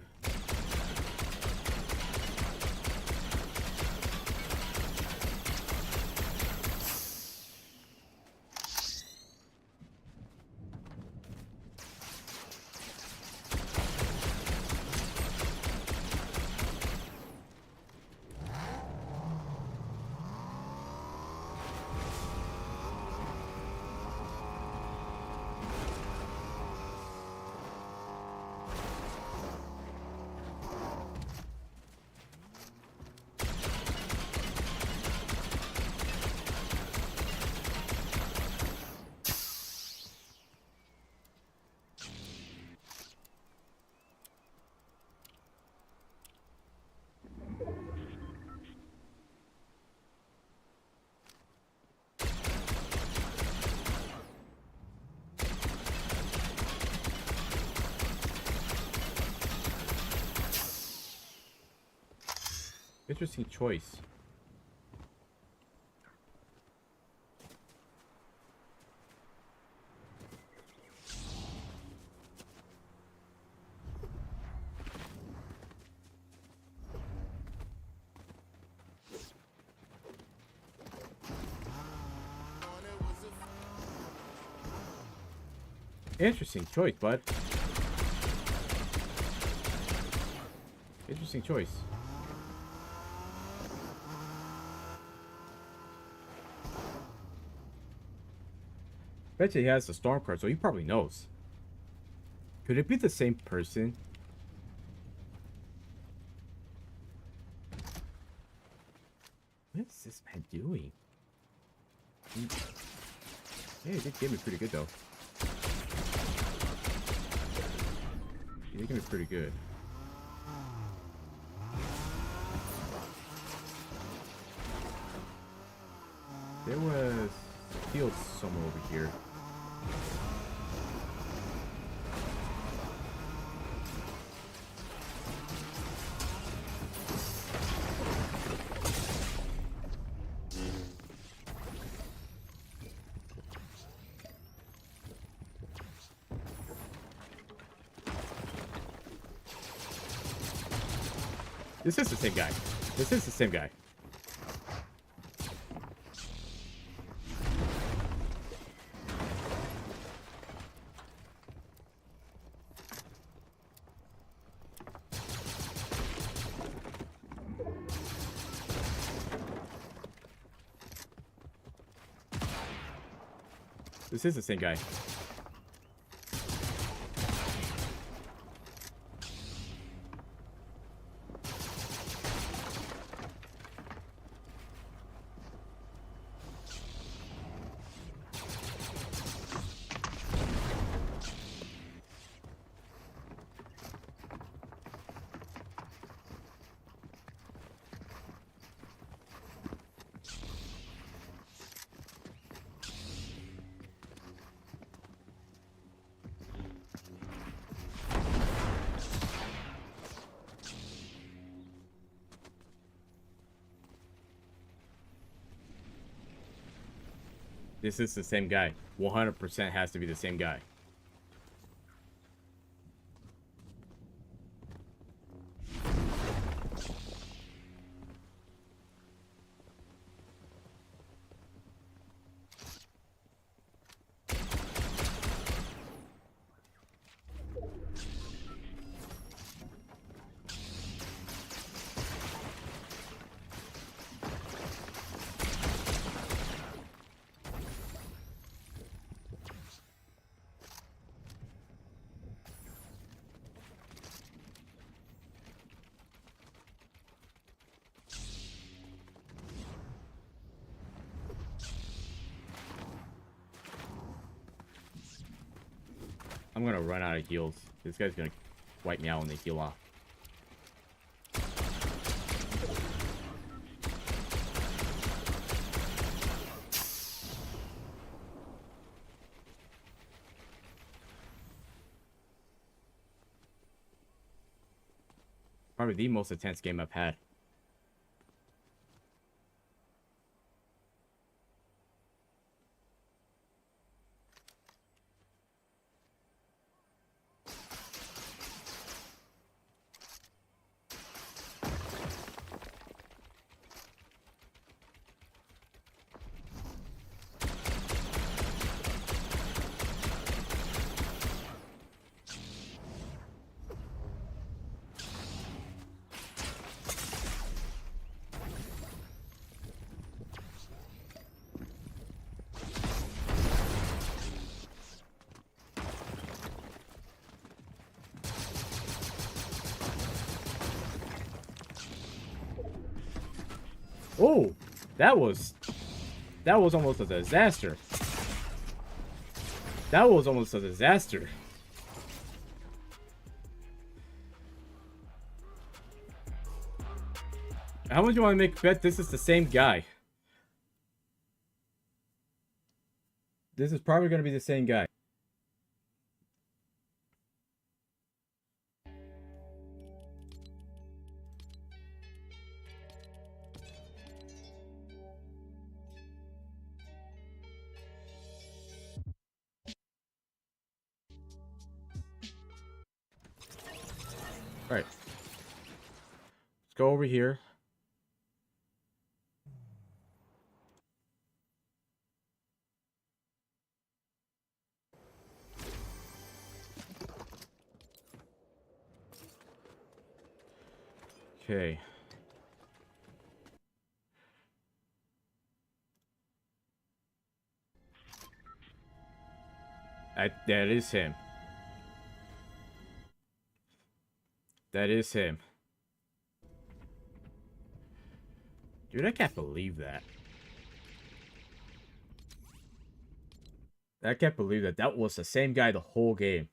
Interesting choice. Interesting choice, bud. Interesting choice. Bet you he has the storm card, so he probably knows. Could it be the same person? What is this man doing? Yeah, he did give me pretty good though. He did give me pretty good. There was a field somewhere over here. This is the same guy. This is the same guy. This is the same guy. This is the same guy. 100% has to be the same guy. I'm gonna run out of heals. This guy's gonna wipe me out when they heal off. Probably the most intense game I've had. Oh, that was almost a disaster. That was almost a disaster. How much do you want to make bet this is the same guy? This is probably going to be the same guy. Alright. Let's go over here. Okay. That is him. That is him. Dude, I can't believe that. I can't believe that that was the same guy the whole game.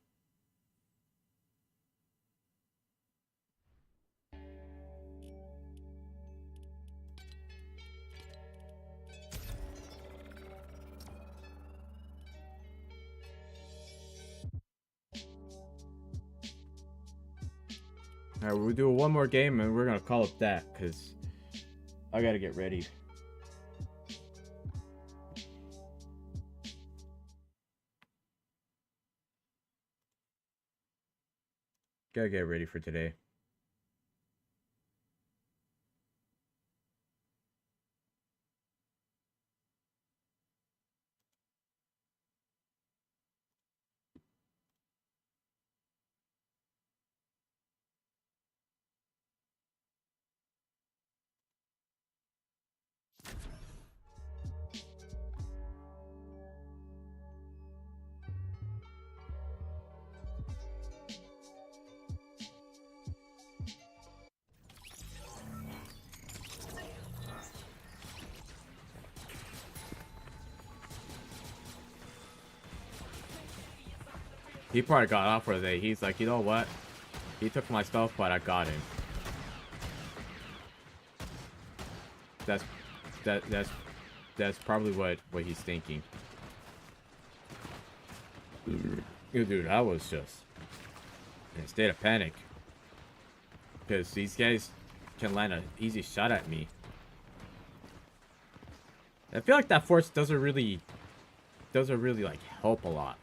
Alright, we'll do one more game and we're gonna call it that, because I gotta get ready. Gotta get ready for today. He probably got off for the day. He's like, you know what? He took my stuff, but I got him. That's probably what he's thinking. Dude, I was just in a state of panic because these guys can land an easy shot at me. I feel like that force doesn't really like help a lot.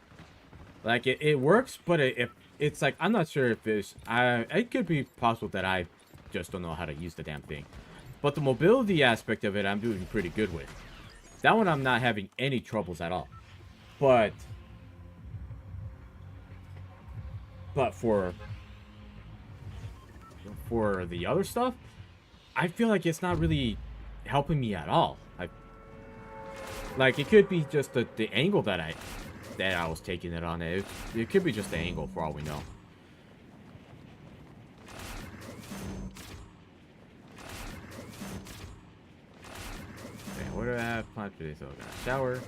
Like it works, but it's like I'm not sure if it could be possible that I just don't know how to use the damn thing. But the mobility aspect of it, I'm doing pretty good with. That one, I'm not having any troubles at all. But for the other stuff, I feel like it's not really helping me at all. Like it could be just the angle that I was taking it on. It could be just the angle for all we know. Okay, what do I have planned for this? So I got a shower,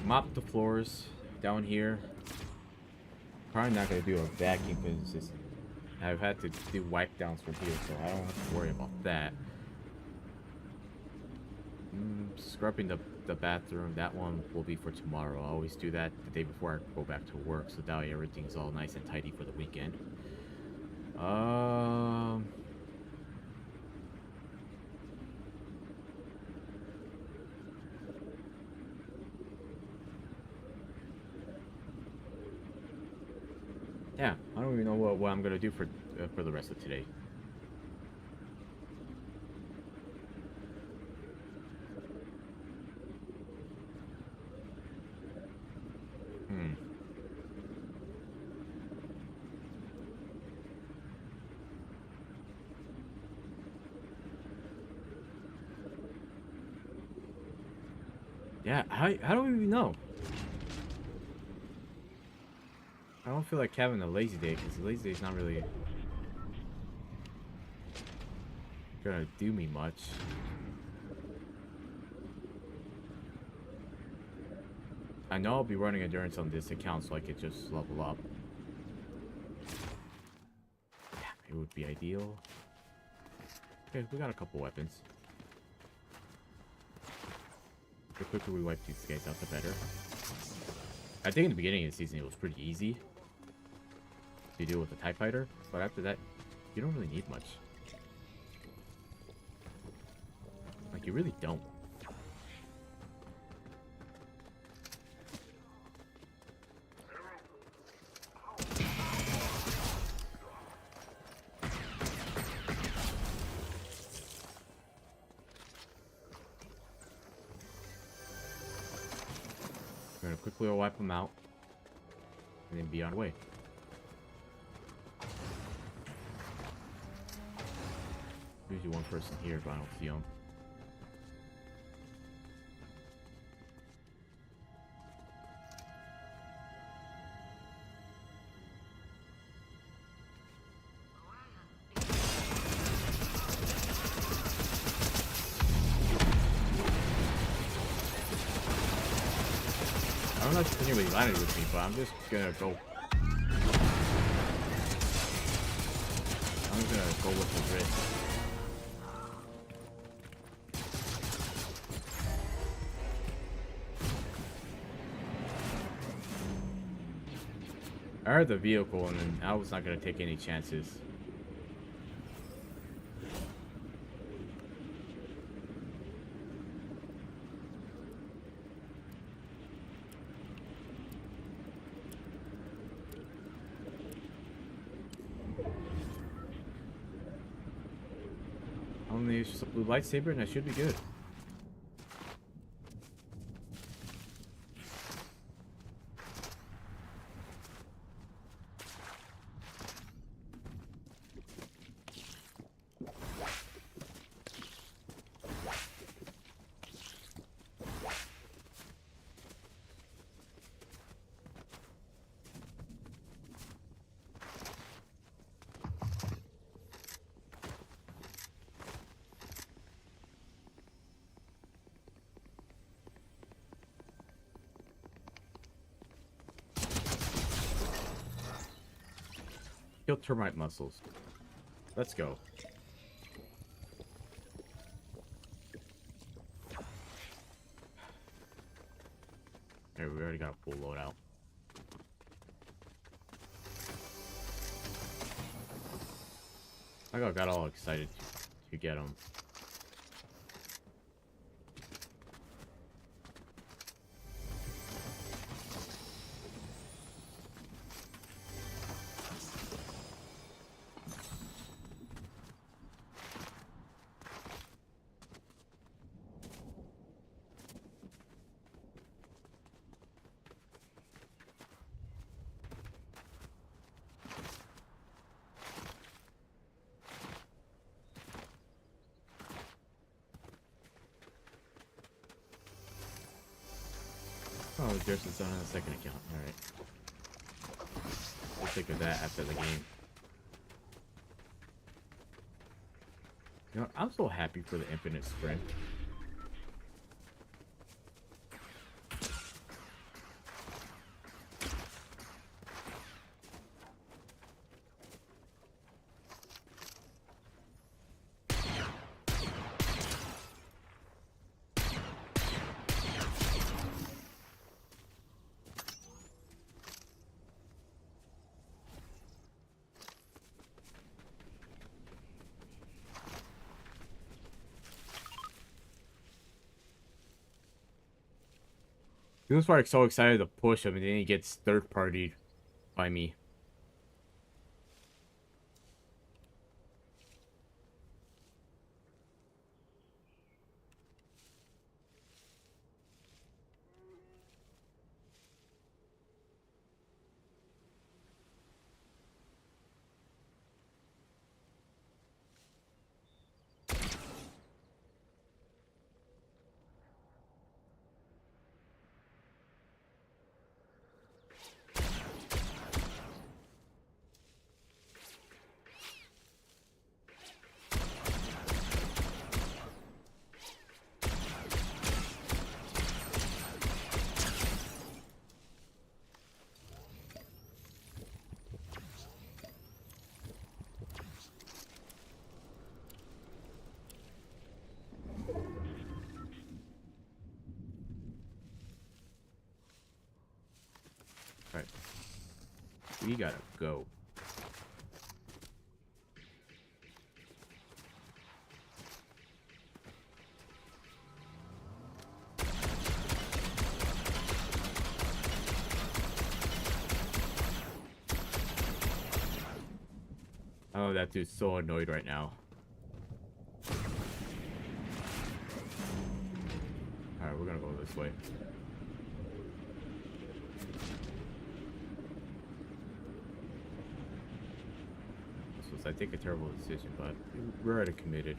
mop the floors down here. Probably not gonna do a vacuum because I've had to do wipe downs from here, so I don't have to worry about that. Scrubbing the bathroom, that one will be for tomorrow. I always do that the day before I go back to work, so that way everything's all nice and tidy for the weekend. Yeah, I don't even know what I'm gonna do for the rest of today. Yeah, how do we even know? I don't feel like having a lazy day, because the lazy day is not really gonna do me much. I know I'll be running endurance on this account, so I could just level up. Yeah, it would be ideal. Okay, we got a couple weapons. The quicker we wipe these guys out, the better. I think in the beginning of the season, it was pretty easy to deal with the TIE Fighter, but after that, you don't really need much. Like, you really don't. We're gonna quickly wipe them out, and then be on the way. Usually one person here, but I don't see them. I don't know if anybody landed with me, but I'm just gonna go. I'm gonna go with the risk. I heard the vehicle, and then I was not gonna take any chances. Only it's just a blue lightsaber and I should be good. Kill termite muscles. Let's go. There, we already got a full loadout. I got all excited to get them. Oh, Gerson's done on the second account. Alright. We'll think of that after the game. You know, I'm so happy for the infinite sprint. He was like so excited to push him, and then he gets third-partied by me. Alright. We gotta go. Oh, that dude's so annoyed right now. Alright, we're gonna go this way. I take a terrible decision, but we're already committed.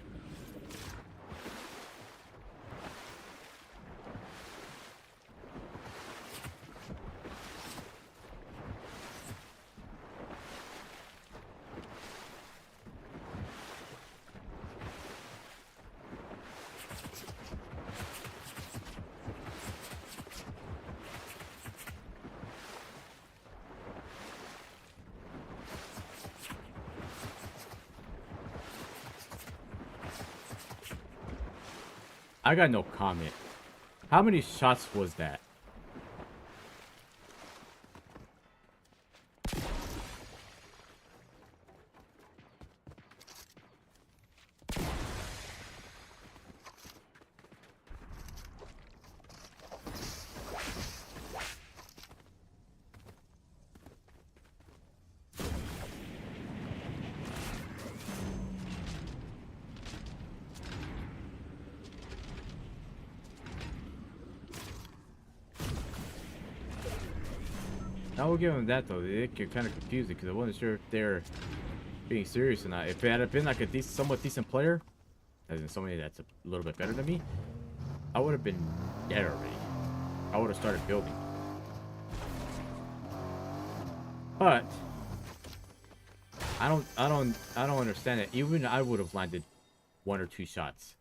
I got no comment. How many shots was that? I will give them that though. It get kind of confusing because I wasn't sure if they're being serious or not. If it had been like a somewhat decent player, as in somebody that's a little bit better than me, I would have been dead already. I would have started building. But I don't understand it. Even I would have landed 1 or 2 shots.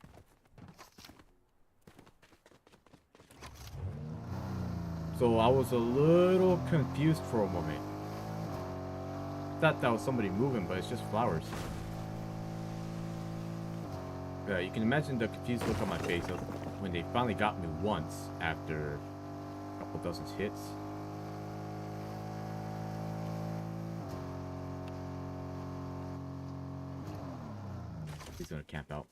So I was a little confused for a moment. Thought that was somebody moving, but it's just flowers. Yeah, you can imagine the confused look on my face of when they finally got me once after a couple dozen hits. He's gonna camp out.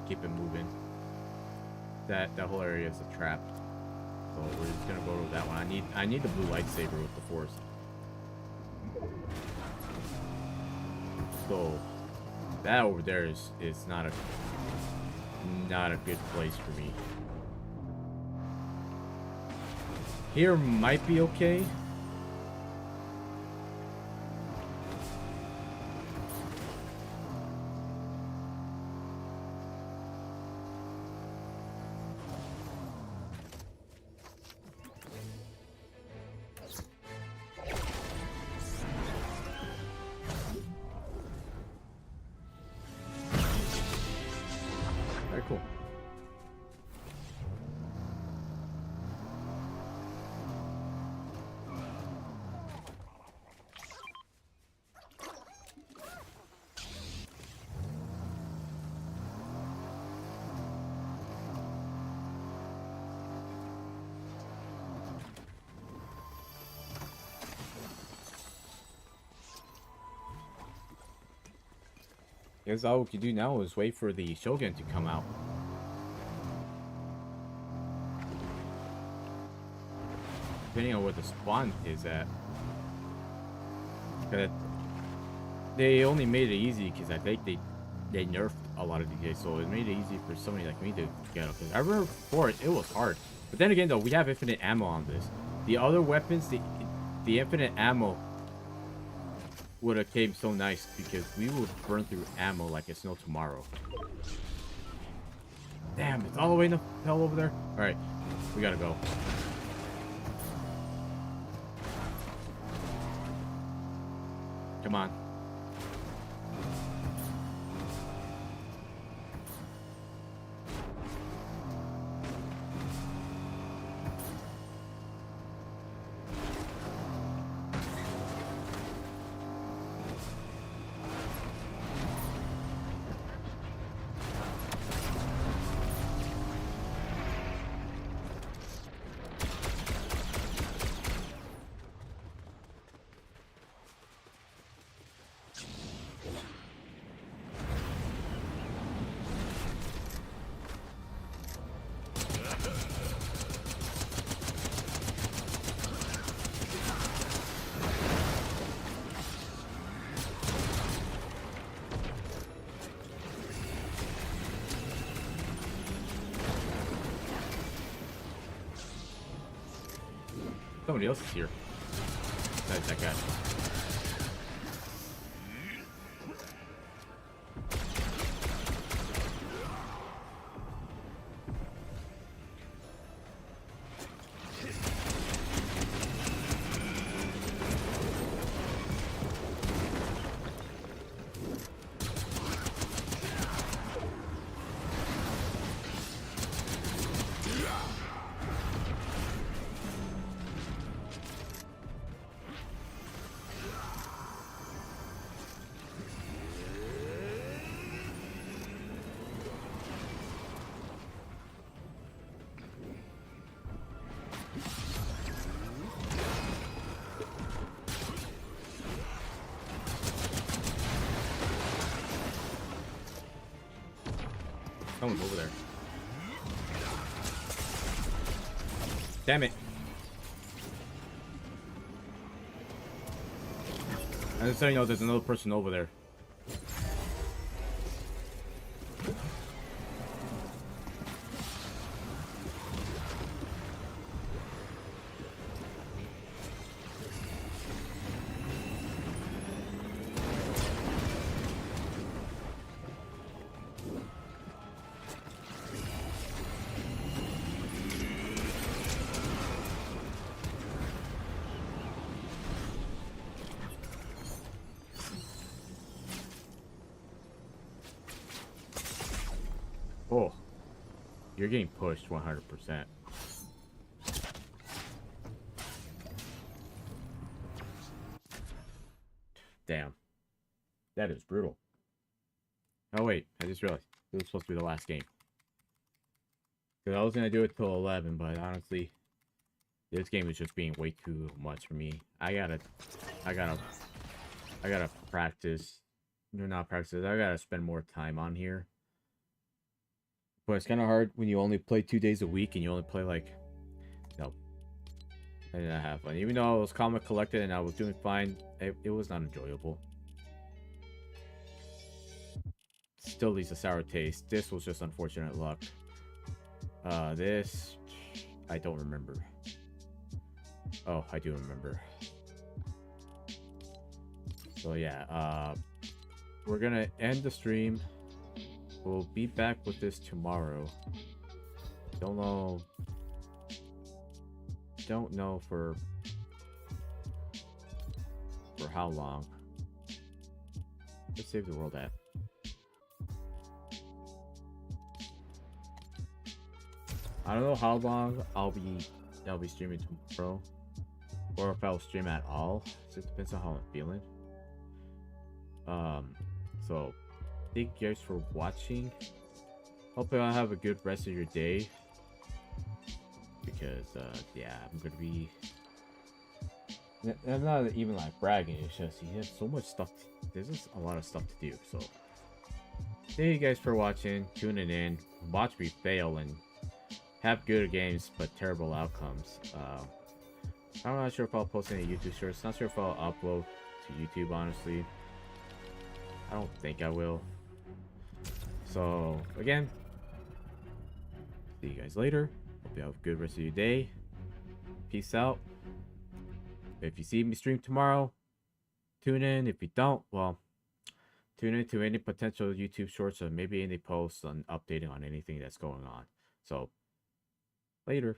Keep it moving. That whole area is a trap. So we're just gonna go to that one. I need the blue lightsaber with the force. So that over there is not a good place for me. Here might be okay. Cool. Guess all we can do now is wait for the Shogun to come out. Depending on where the spawn is at. They only made it easy because I think they nerfed a lot of these guys, so it made it easy for somebody like me to get up. I remember before it was hard. But then again though, we have infinite ammo on this. The other weapons, the infinite ammo would have came so nice because we would burn through ammo like it's no tomorrow. Damn, it's all the way in the hell over there. Alright, we gotta go. Come on. Somebody else is here. Besides that guy. Someone's over there. Damn it. I'm just letting you know there's another person over there. Oh, you're getting pushed 100%. Damn. That is brutal. Oh, wait. I just realized. This was supposed to be the last game. Because I was going to do it till 11, but honestly, this game is just being way too much for me. I gotta practice. No, not practice. I gotta spend more time on here. But it's kind of hard when you only play 2 days a week and you only play like, no. I didn't have fun. Even though I was comic collected and I was doing fine, it was not enjoyable. Still leaves a sour taste. This was just unfortunate luck. This, I don't remember. Oh, I do remember. So yeah, we're gonna end the stream. We'll be back with this tomorrow. Don't know for how long. Let's save the world at. I don't know how long I'll be streaming tomorrow, or if I'll stream at all. So it depends on how I'm feeling. So thank you guys for watching. Hope y'all have a good rest of your day. Because yeah, I'm gonna be. I'm not even like bragging. It's just he has so much stuff. There's just a lot of stuff to do. So thank you guys for watching, tuning in. Watch me fail and have good games but terrible outcomes. I'm not sure if I'll post any YouTube shorts. Not sure if I'll upload to YouTube, honestly. I don't think I will. So again, see you guys later. Hope you have a good rest of your day. Peace out. If you see me stream tomorrow, tune in. If you don't, well, tune in to any potential YouTube shorts or maybe any posts on updating on anything that's going on. So later.